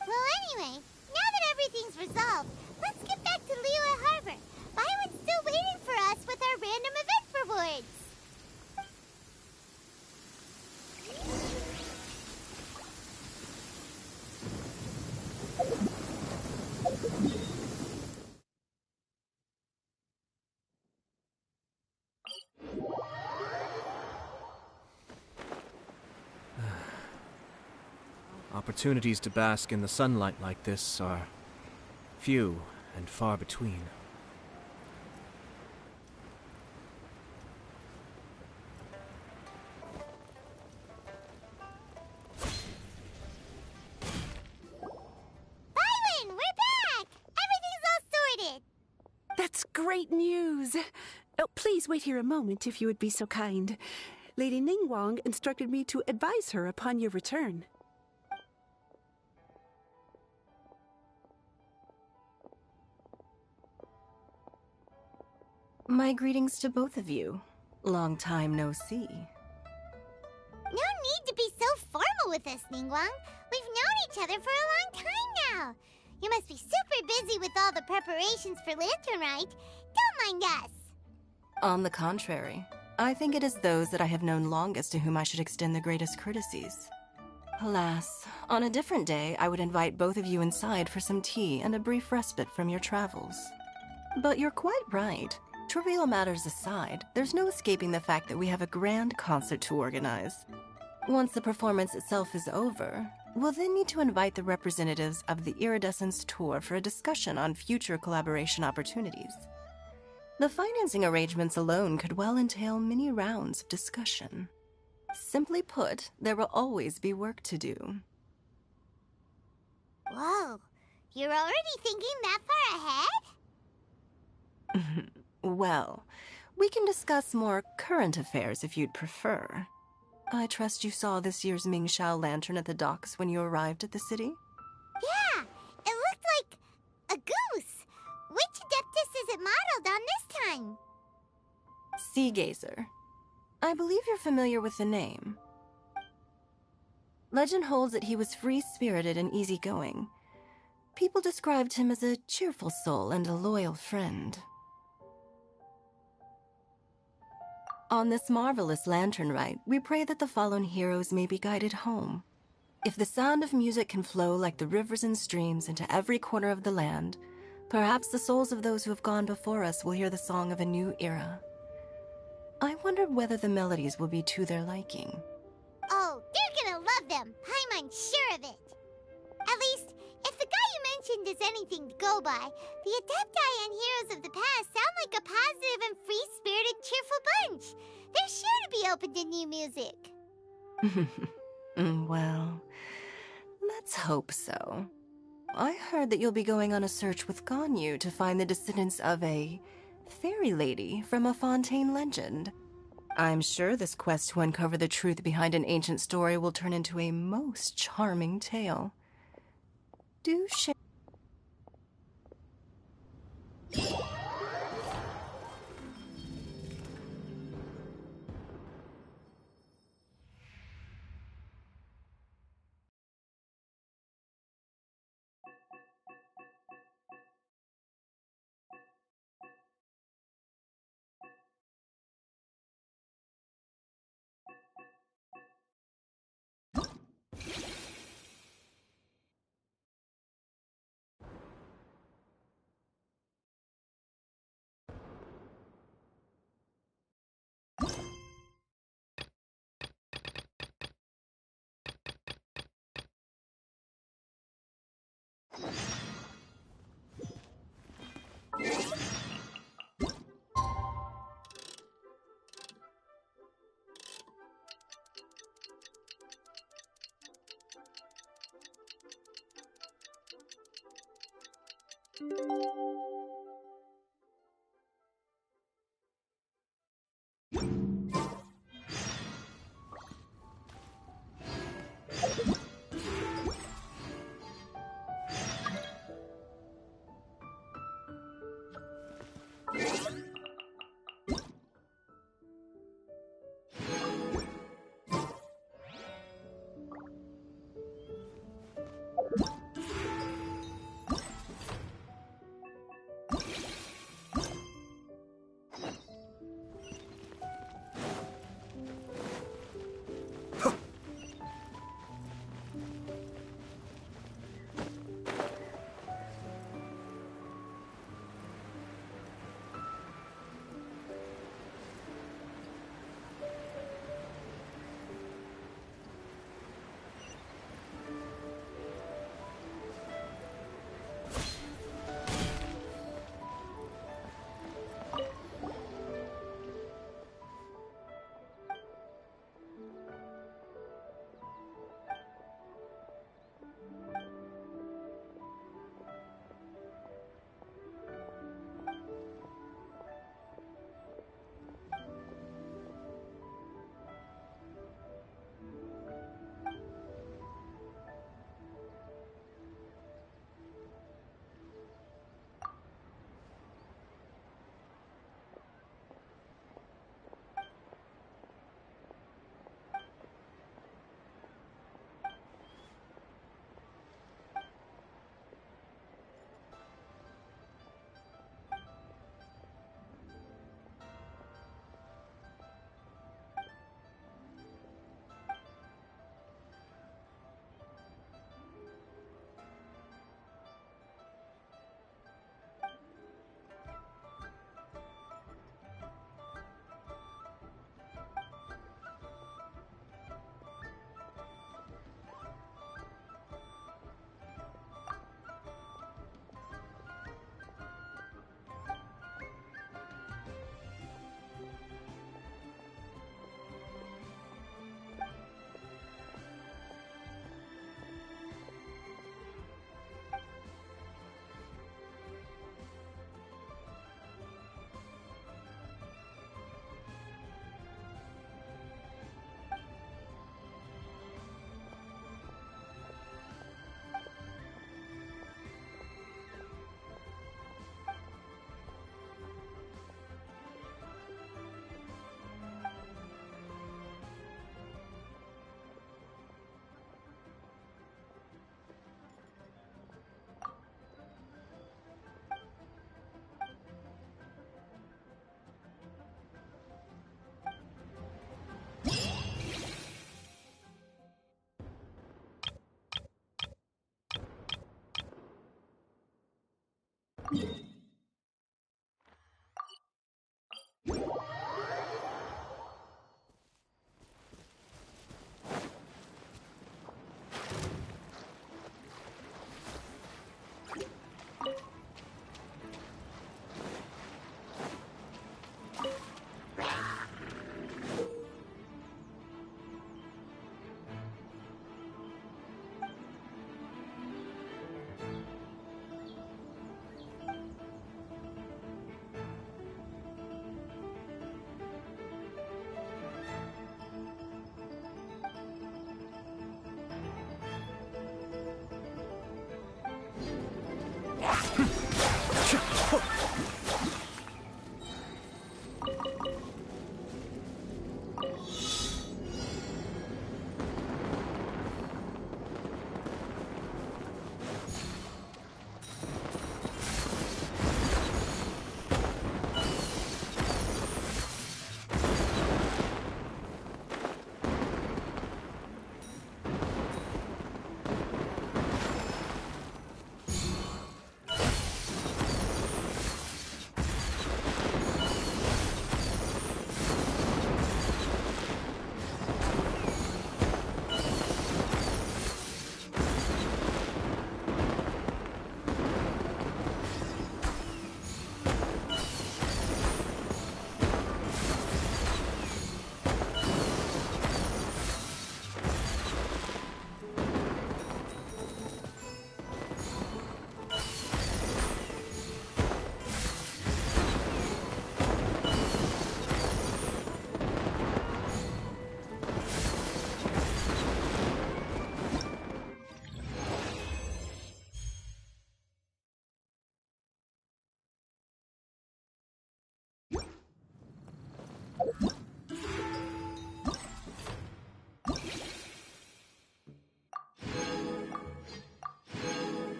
S3: Well, anyway, now that everything's resolved, let's get back to Liyue Harbor. Paimon's still waiting for us with our random event rewards.
S5: Opportunities to bask in the sunlight like this are few and far between.
S3: Byron, we're back! Everything's all sorted!
S12: That's great news! Oh, please wait here a moment if you would be so kind. Lady Ningguang instructed me to advise her upon your return.
S15: My greetings to both of you. Long time no see.
S3: No need to be so formal with us, Ningguang. We've known each other for a long time now. You must be super busy with all the preparations for Lantern Rite. Don't mind us.
S15: On the contrary, I think it is those that I have known longest to whom I should extend the greatest courtesies. Alas, on a different day, I would invite both of you inside for some tea and a brief respite from your travels. But you're quite right. Trivial matters aside, there's no escaping the fact that we have a grand concert to organize. Once the performance itself is over, we'll then need to invite the representatives of the Iridescence Tour for a discussion on future collaboration opportunities. The financing arrangements alone could well entail many rounds of discussion. Simply put, there will always be work to do.
S3: Whoa, you're already thinking that far ahead?
S15: Well, we can discuss more current affairs if you'd prefer. I trust you saw this year's Mingxiao lantern at the docks when you arrived at the city?
S3: Yeah, it looked like a goose. Which Adeptus is it modeled on this time?
S15: Sea Gazer. I believe you're familiar with the name. Legend holds that he was free-spirited and easygoing. People described him as a cheerful soul and a loyal friend. On this marvelous lantern rite, we pray that the fallen heroes may be guided home. If the sound of music can flow like the rivers and streams into every corner of the land, perhaps the souls of those who have gone before us will hear the song of a new era. I wonder whether the melodies will be to their liking.
S3: Oh, they're gonna love them. Paimon's sure of it. At least, if the guy you mentioned is anything to go by, the Adepti and heroes of the past sound like a positive and free-spirited, cheerful bunch. They're sure to be open to new music.
S15: Well, let's hope so. I heard that you'll be going on a search with Ganyu to find the descendants of a fairy lady from a Fontaine legend. I'm sure this quest to uncover the truth behind an ancient story will turn into a most charming tale. Do share.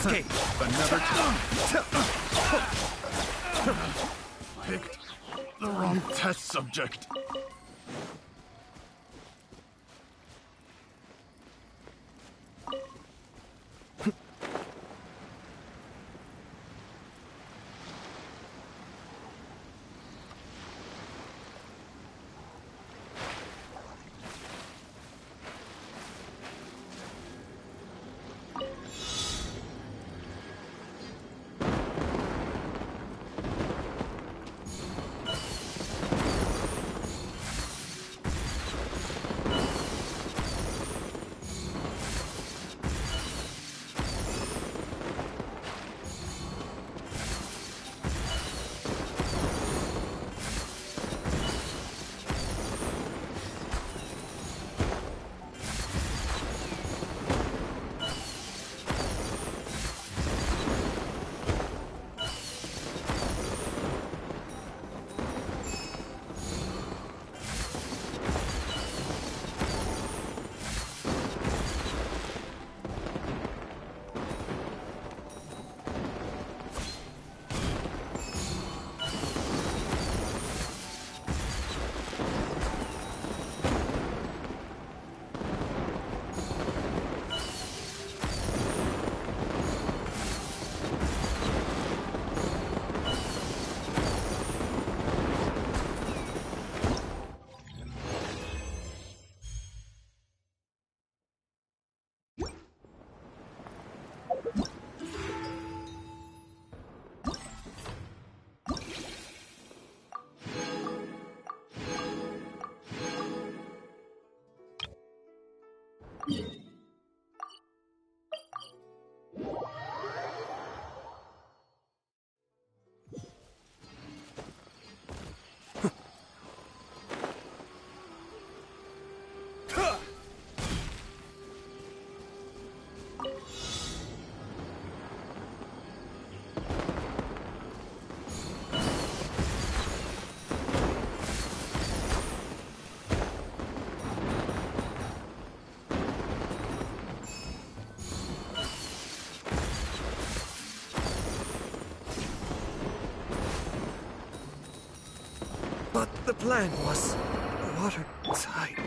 S1: Escape, but never picked the wrong test subject.
S5: But the plan was watertight.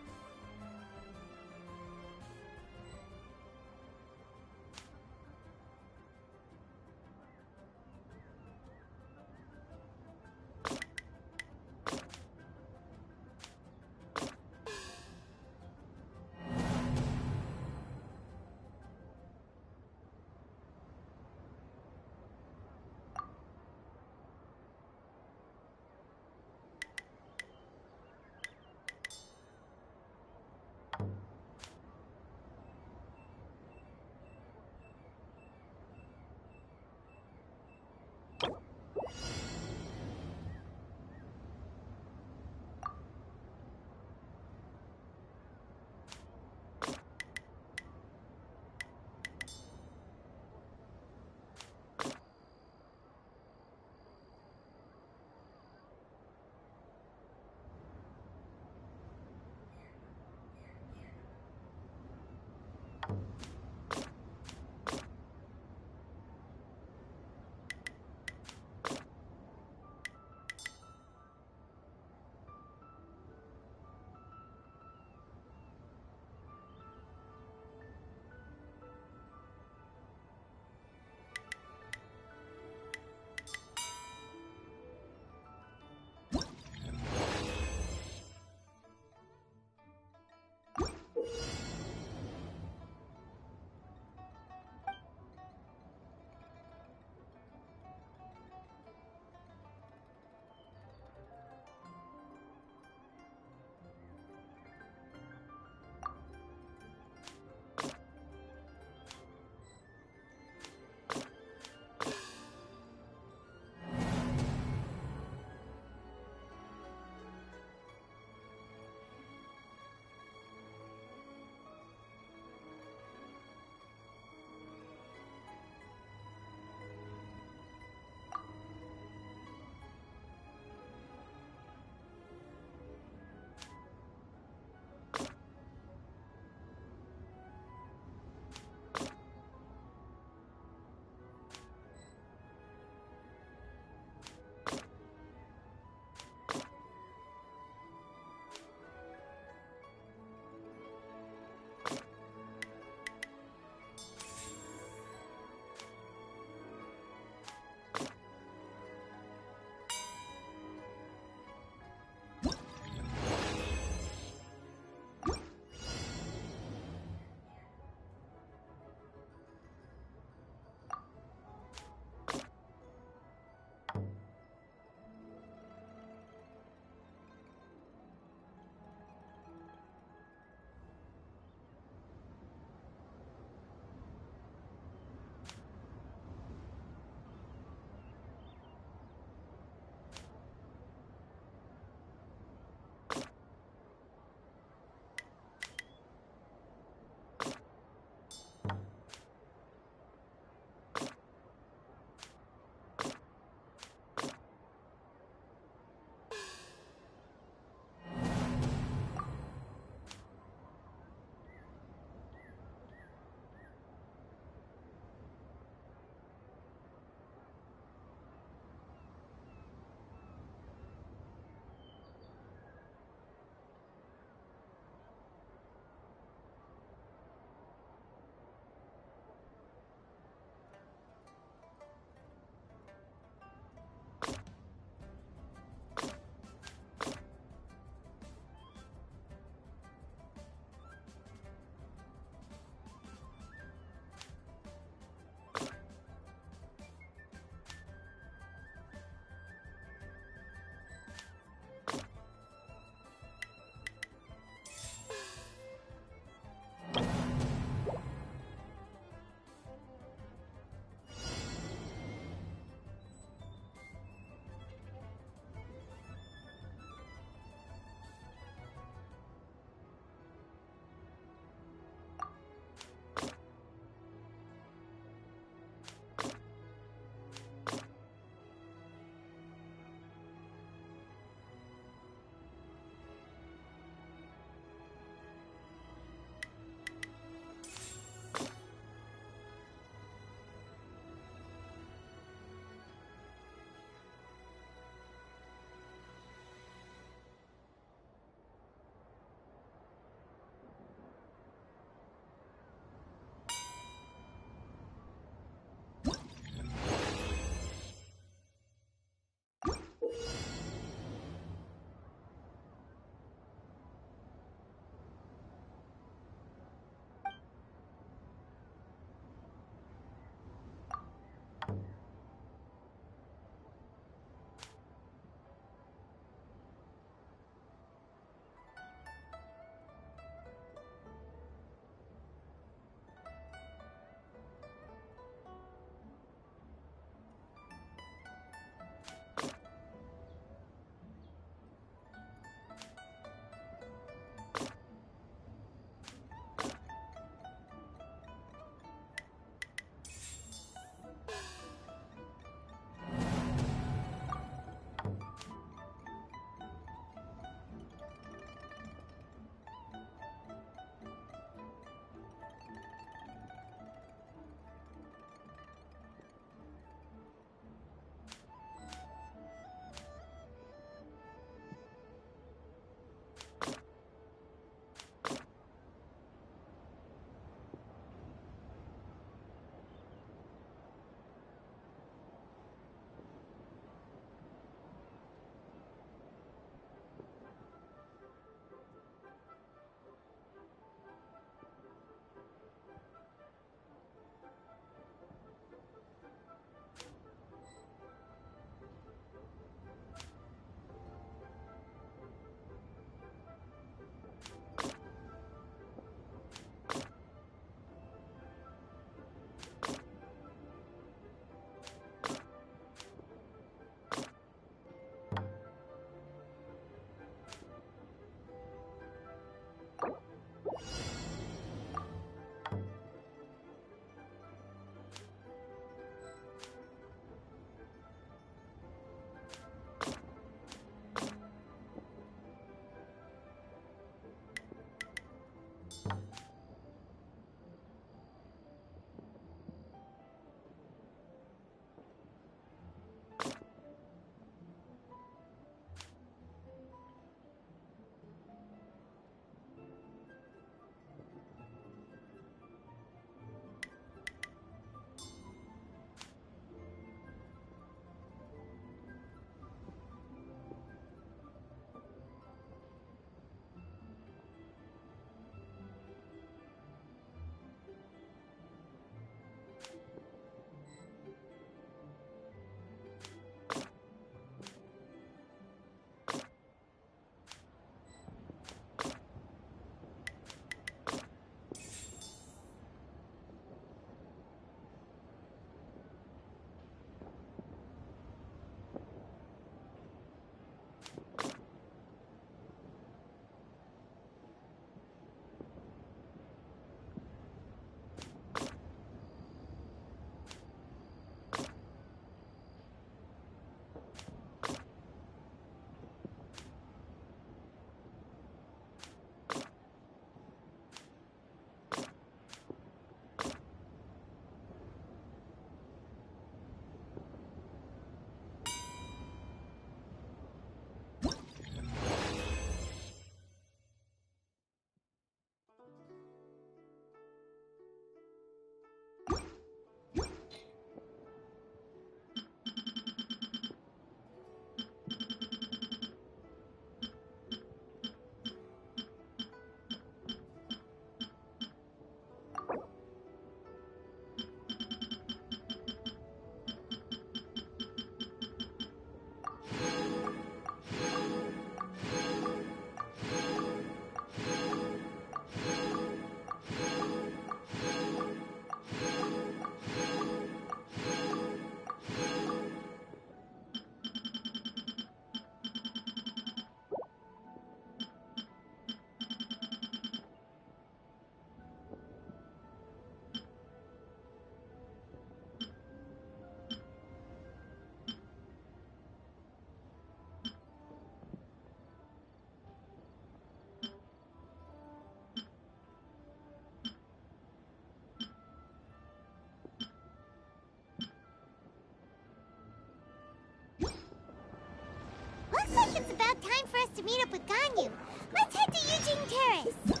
S3: Looks like it's about time for us to meet up with Ganyu. Let's head to Eugene Terrace.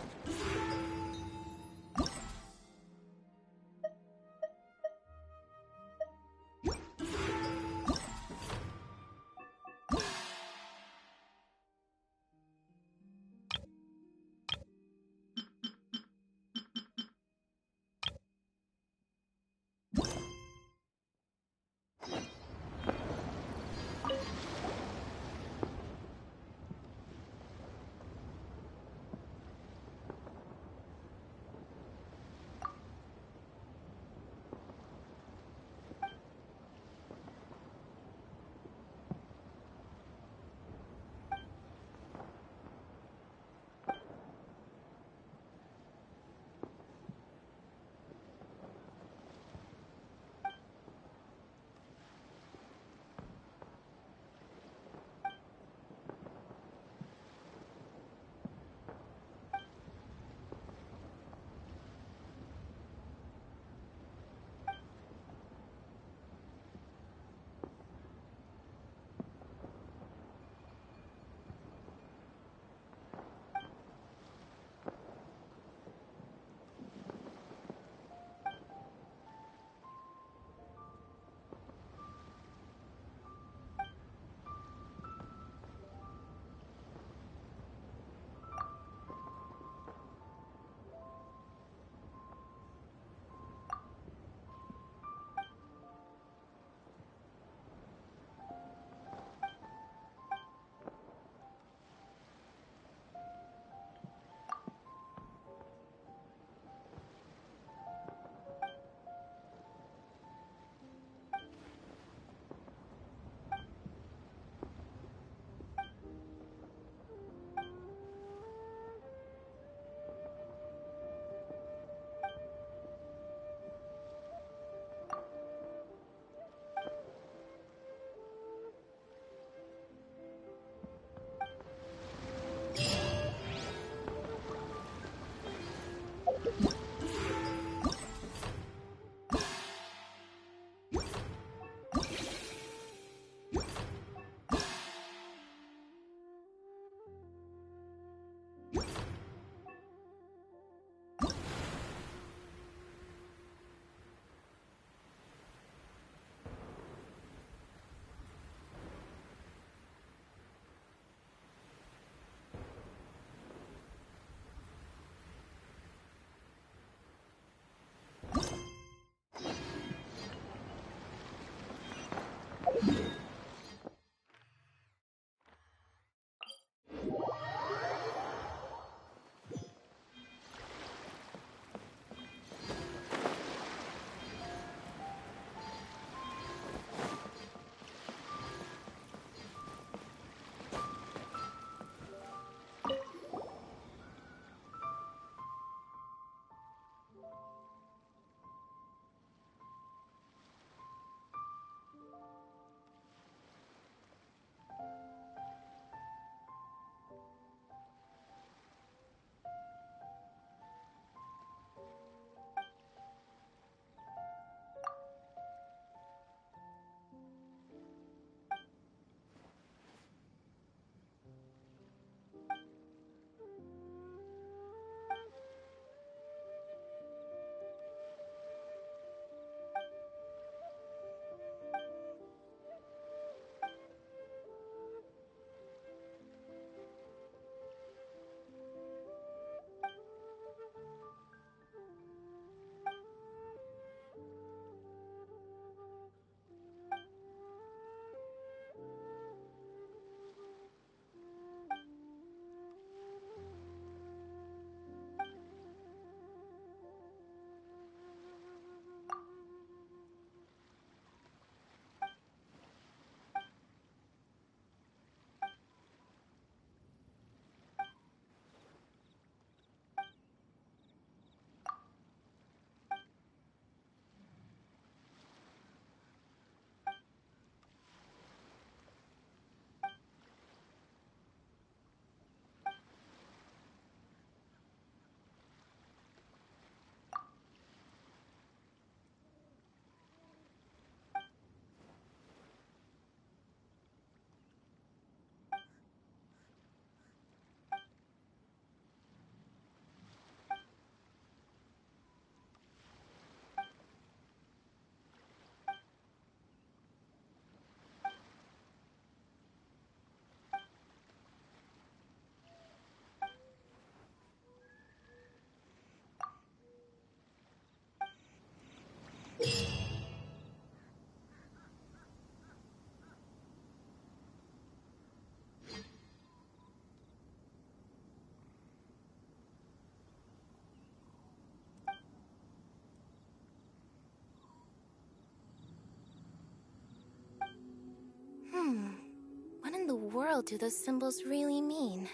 S8: hell do those symbols really mean?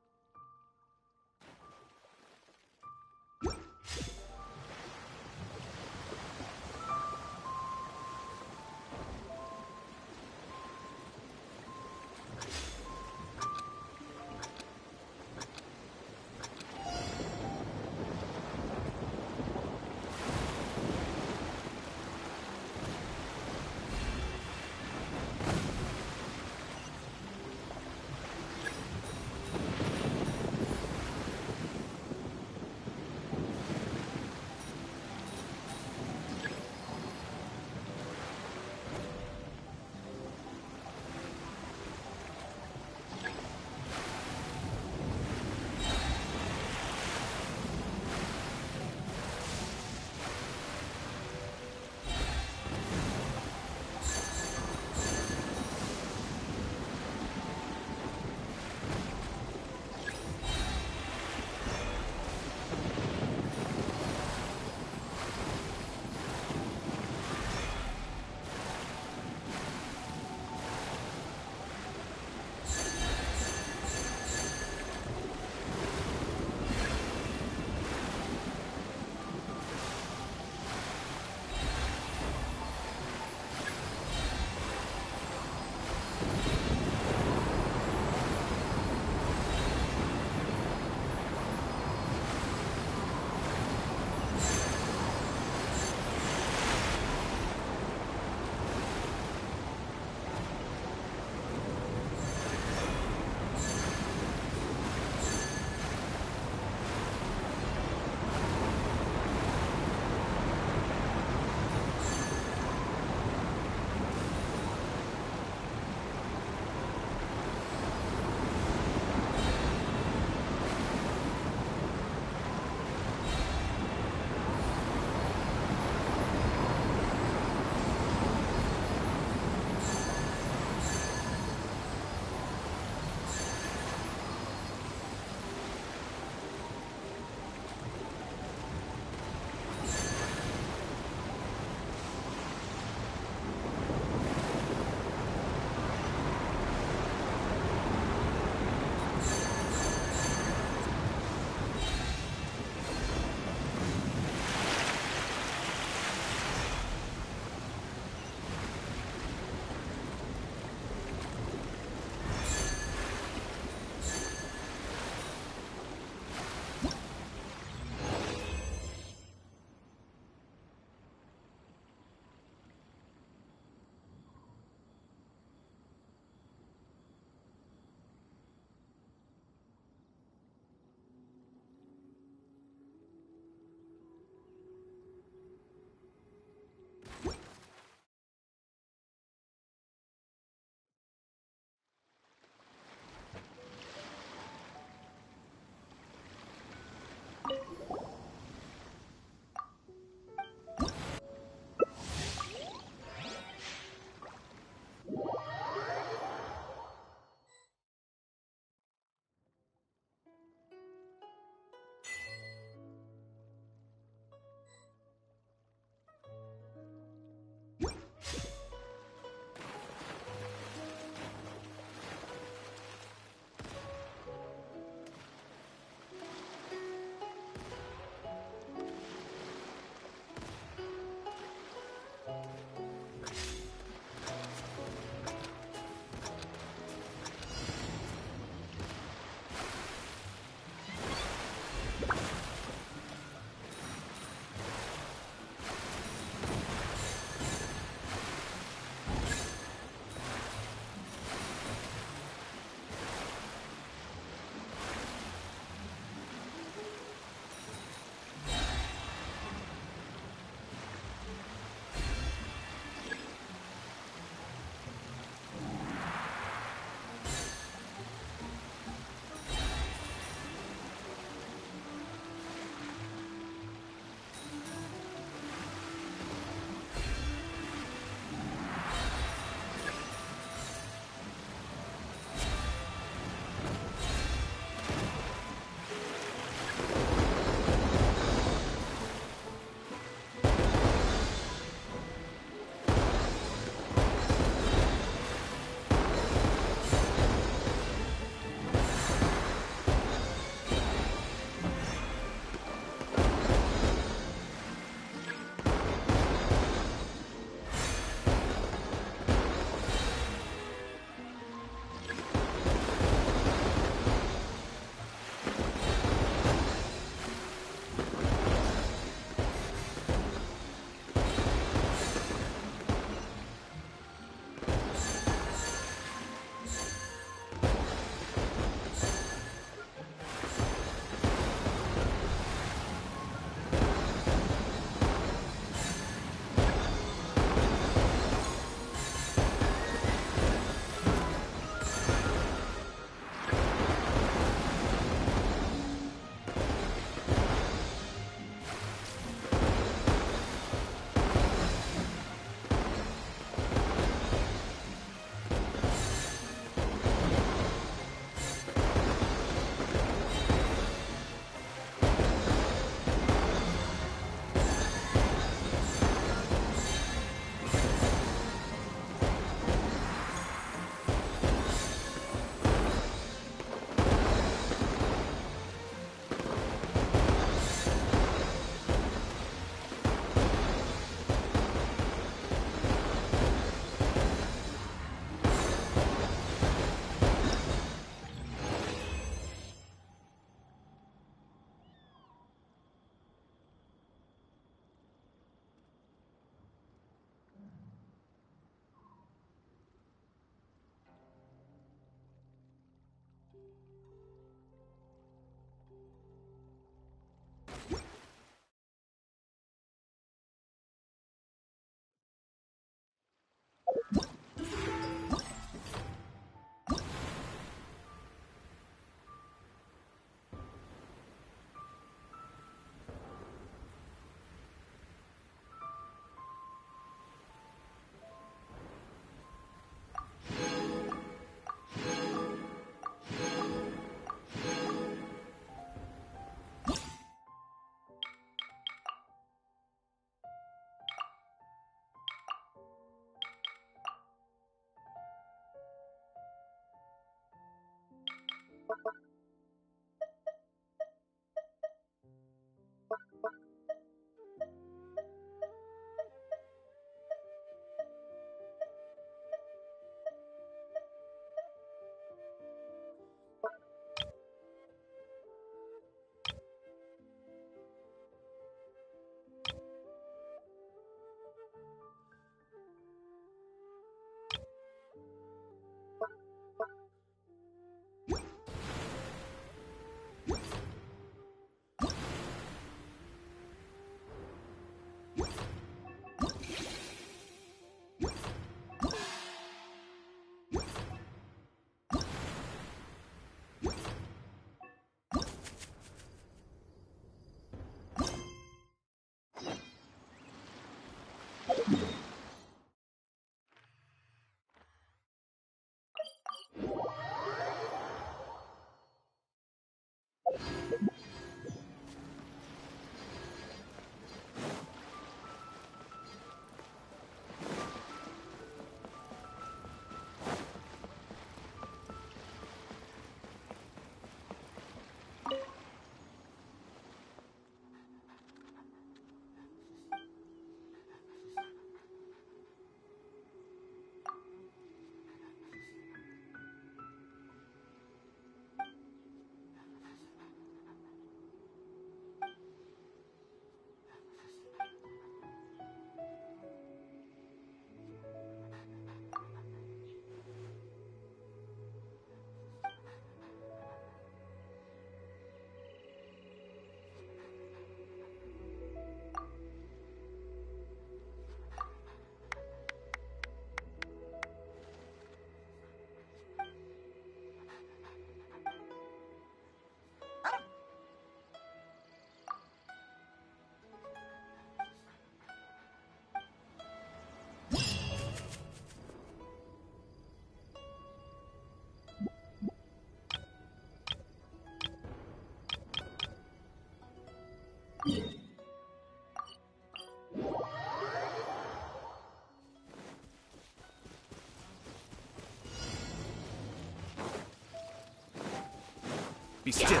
S1: Be still.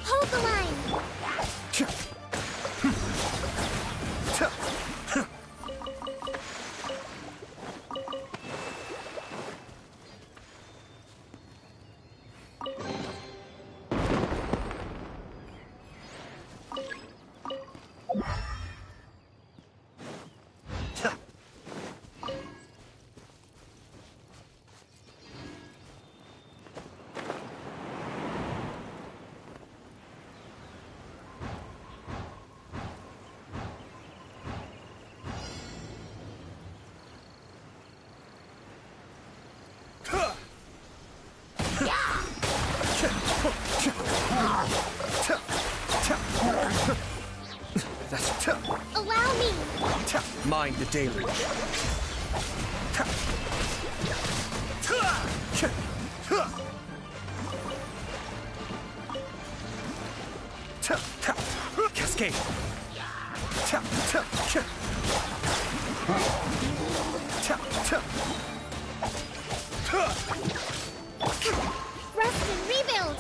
S3: Hold the line. Allow me.
S1: Mind the deluge. Cascade.
S3: Rest and rebuild.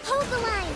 S3: Hold the line.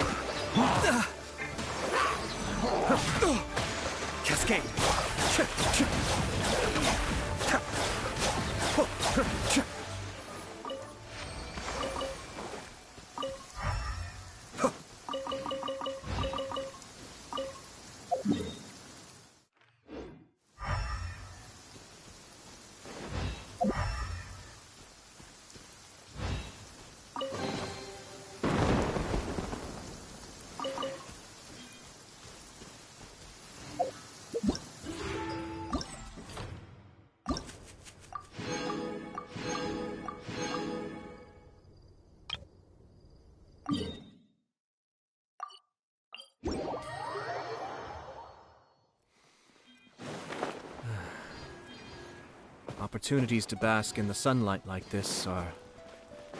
S16: Opportunities to bask in the sunlight like this are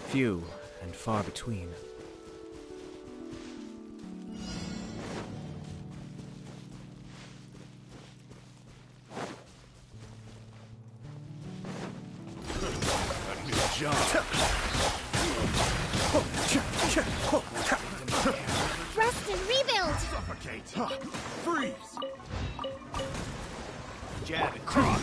S16: few and far between.
S9: Rest and rebuild!
S1: Suffocate! Freeze! Jab and cross!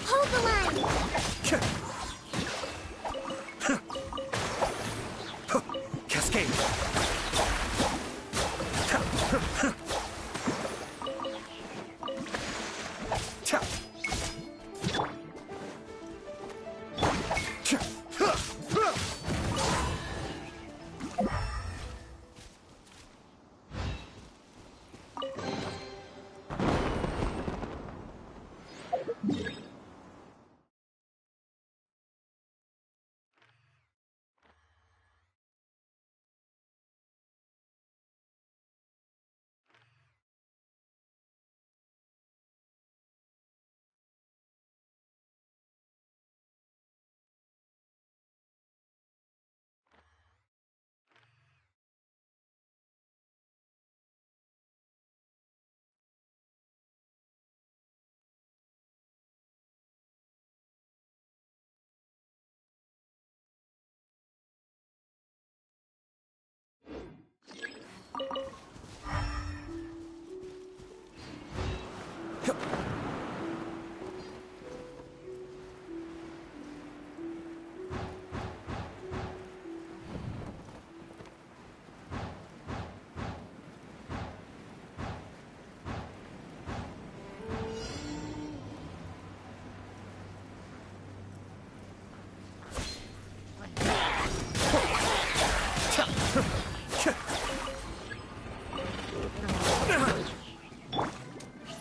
S9: Hold the line!
S1: Cascade!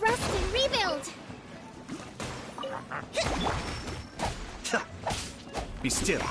S9: Rest and rebuild!
S1: Be still!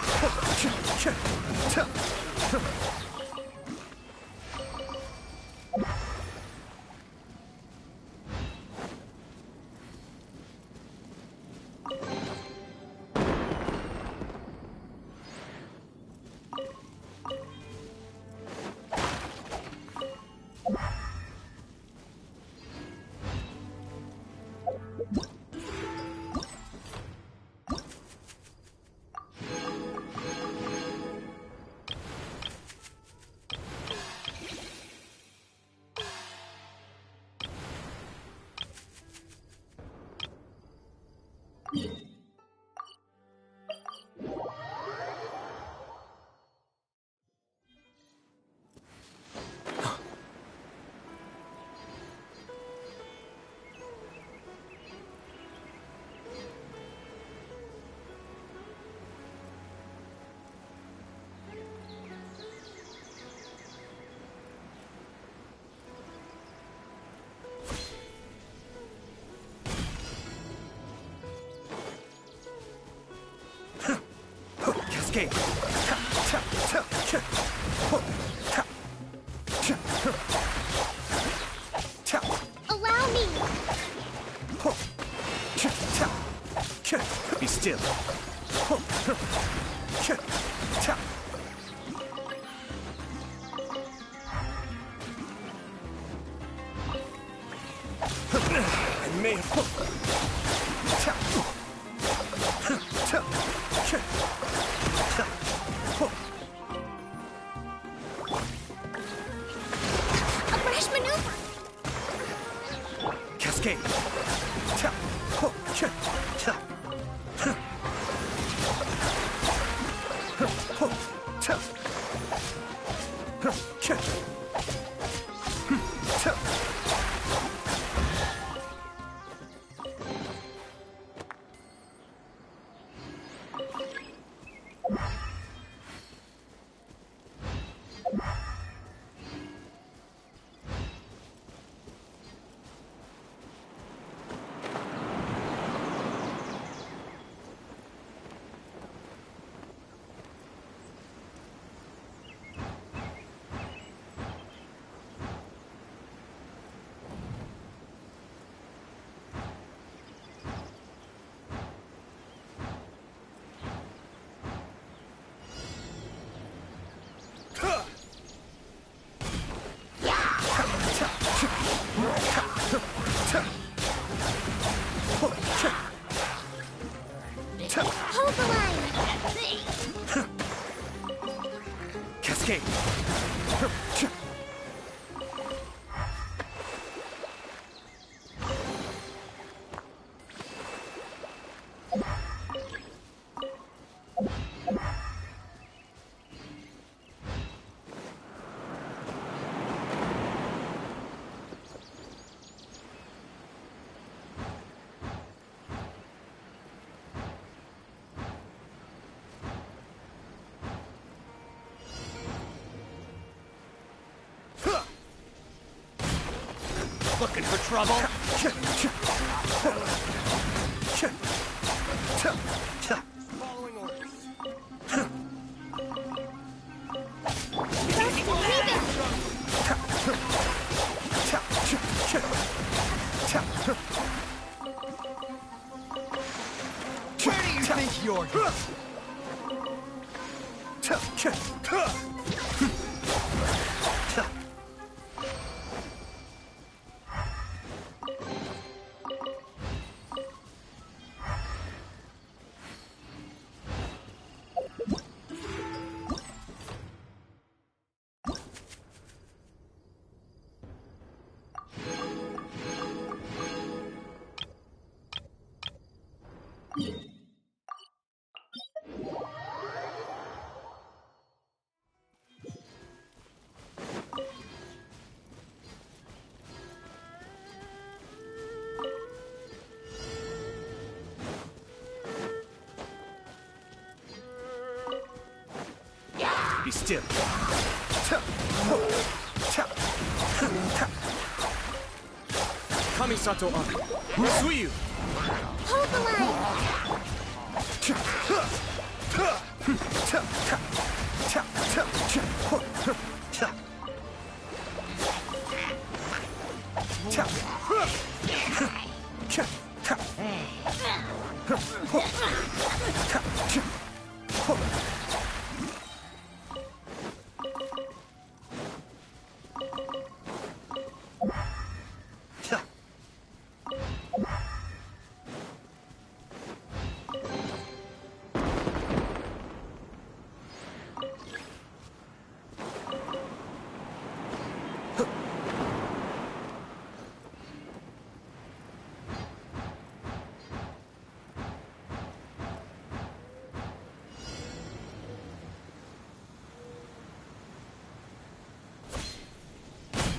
S1: Cascade!
S9: Allow me!
S1: Be still! may have...
S3: A fresh maneuver!
S1: Cascade!
S3: Hold the line!
S1: Cascade! Looking for trouble? Following orders. Where do you think you're going? Be still. Kamisato up. Liyue.
S3: Hold the line!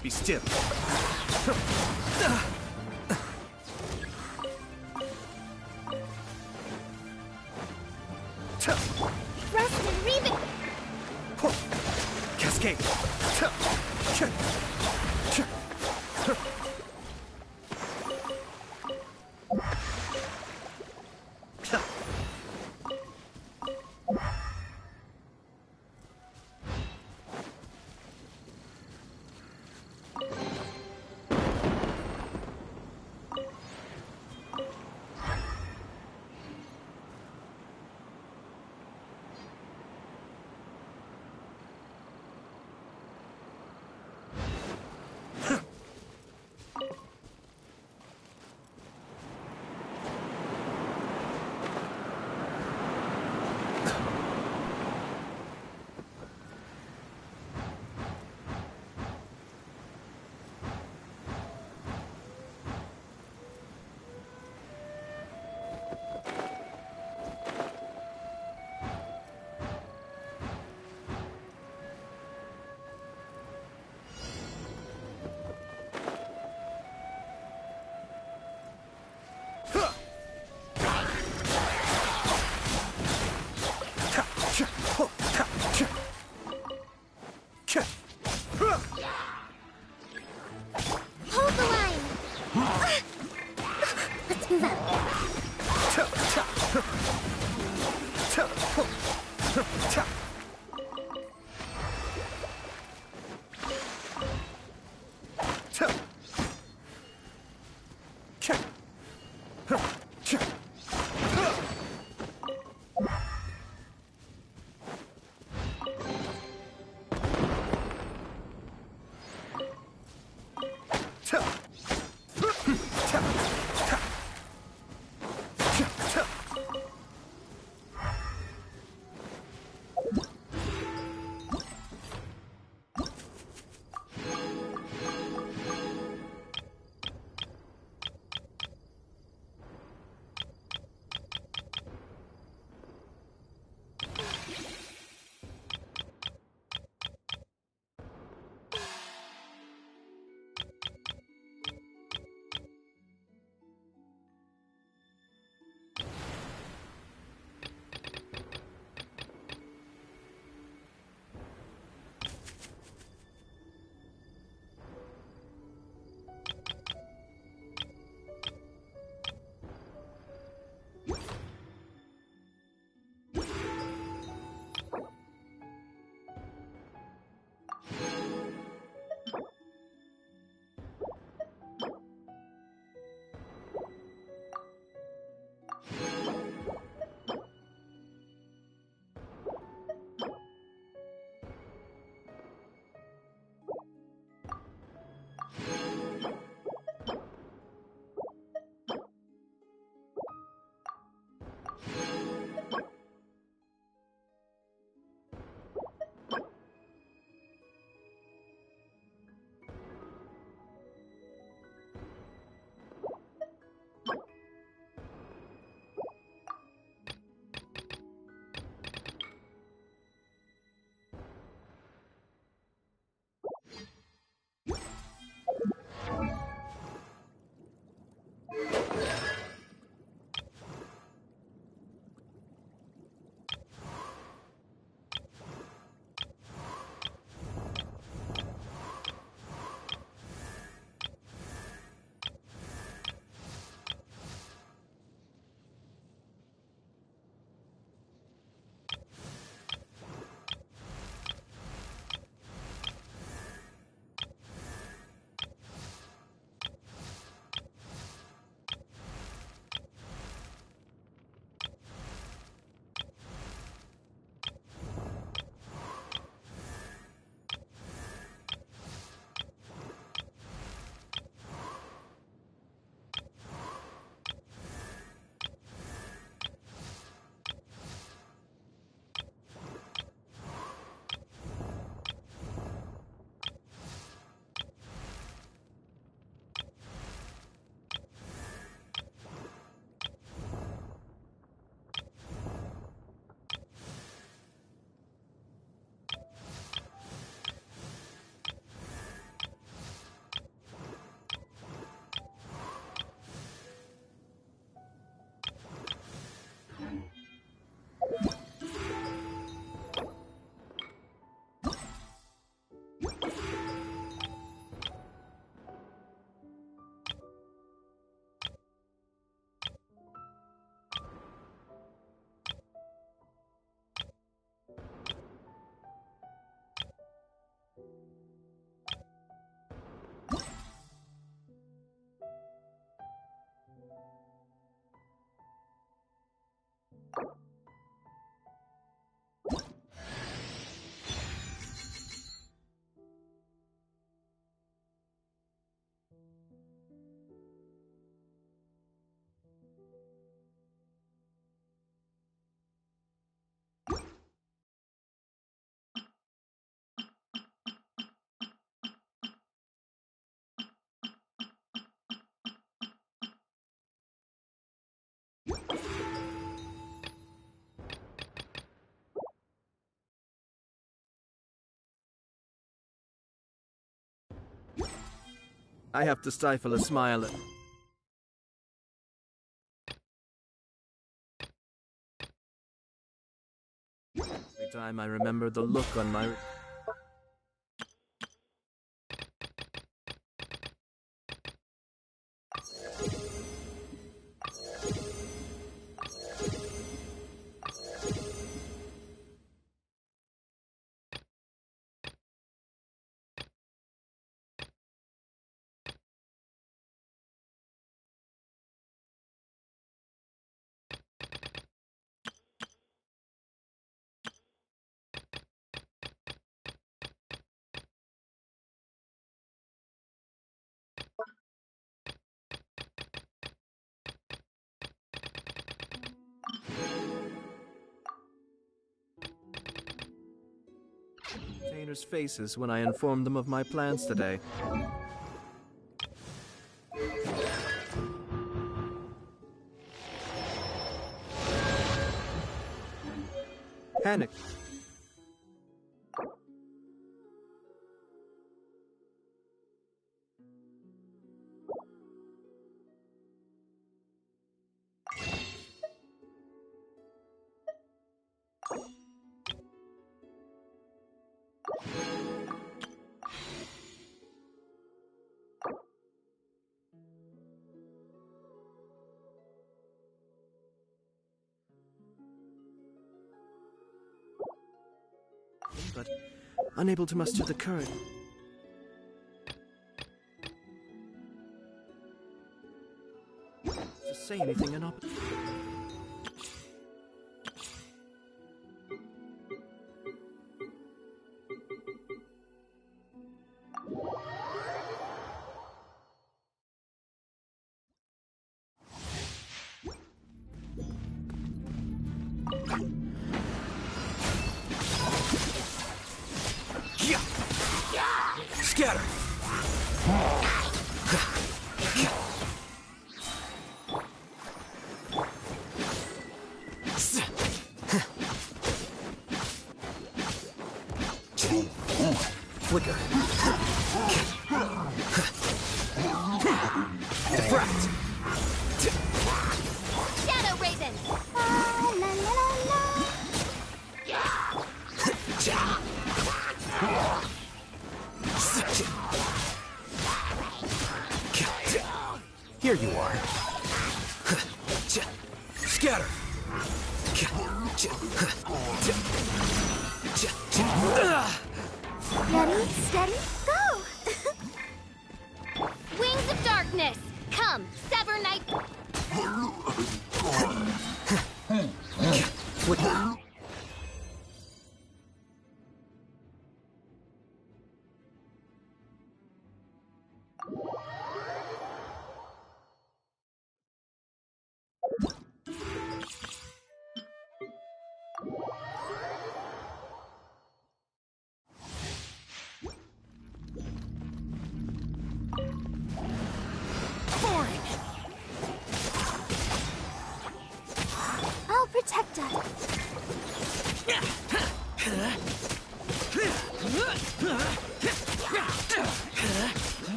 S3: Be still. Rest and read it!
S1: Cascade.
S16: I have to stifle a smile at... Every time I remember the look on my... painters' faces when I informed them of my plans today. Panic. But unable to muster the courage. To say anything in opposition.
S14: Scatter! Flicker. Diffract!
S3: Shadow Raven! La la la la!
S14: Here you are. Scatter!
S3: Ready, steady, go! Wings of Darkness! Come, sever night...
S14: Flicker.
S3: I'll protect us.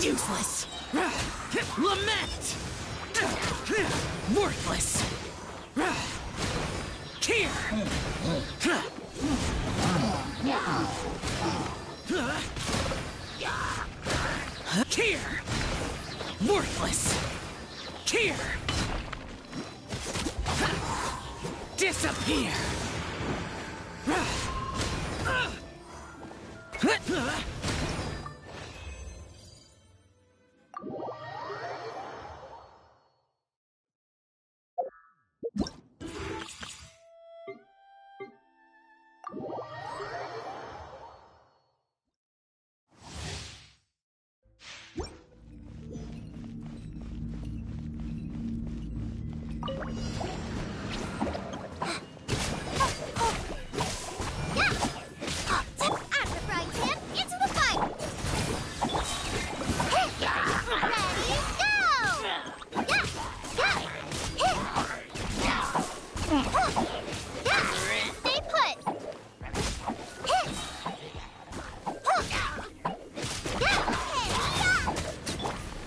S1: Useless. Lament. Worthless. Here. Here. Worthless. Here. Disappear.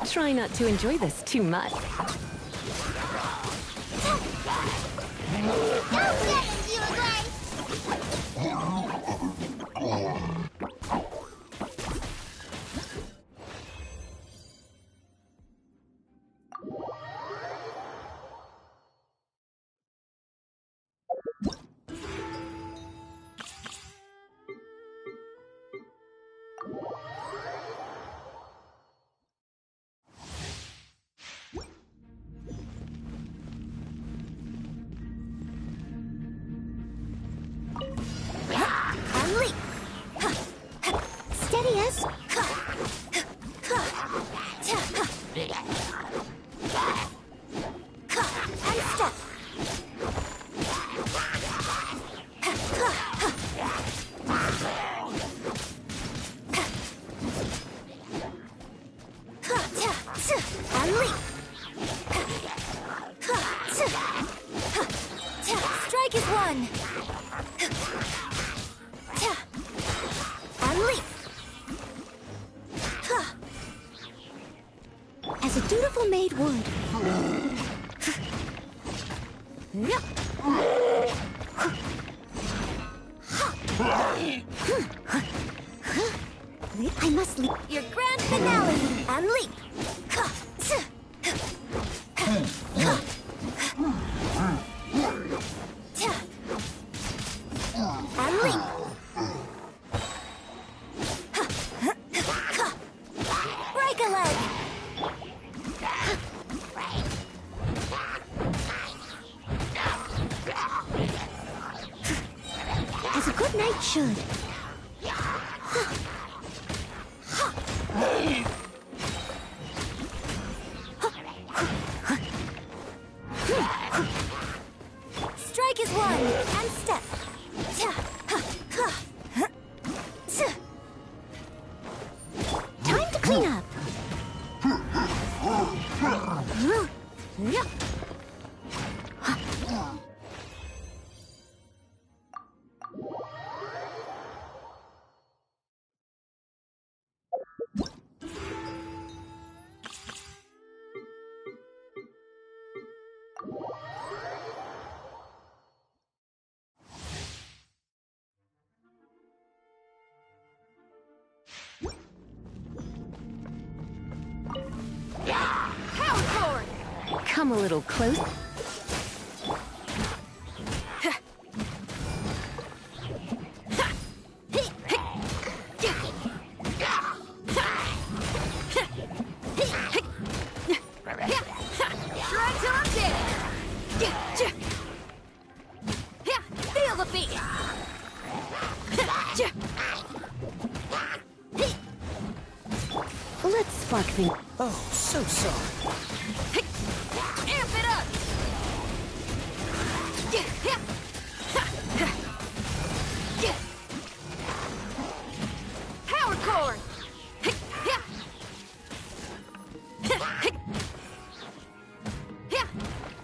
S17: Try not to enjoy this too much.
S3: Steady as... And step.
S8: Strike is one. And leap. As a dutiful maid would. I must leap. Your grand finale and leap. And leap. Break a leg. As a good knight should. Strike is one, and step. Time to clean up.
S17: Come a little close.
S8: Feel the beat.
S17: Let's spark things.
S14: Oh, so sorry.
S8: Amp it up. Power chord.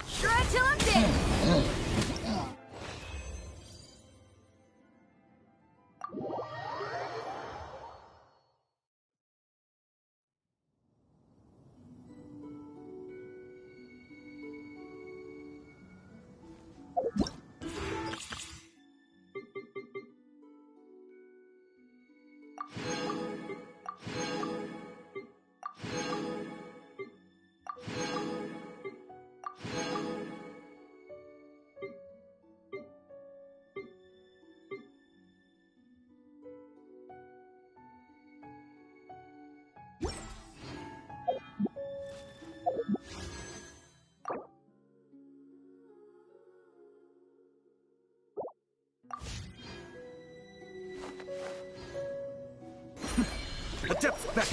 S8: Shred till I'm dead.
S16: A depth back.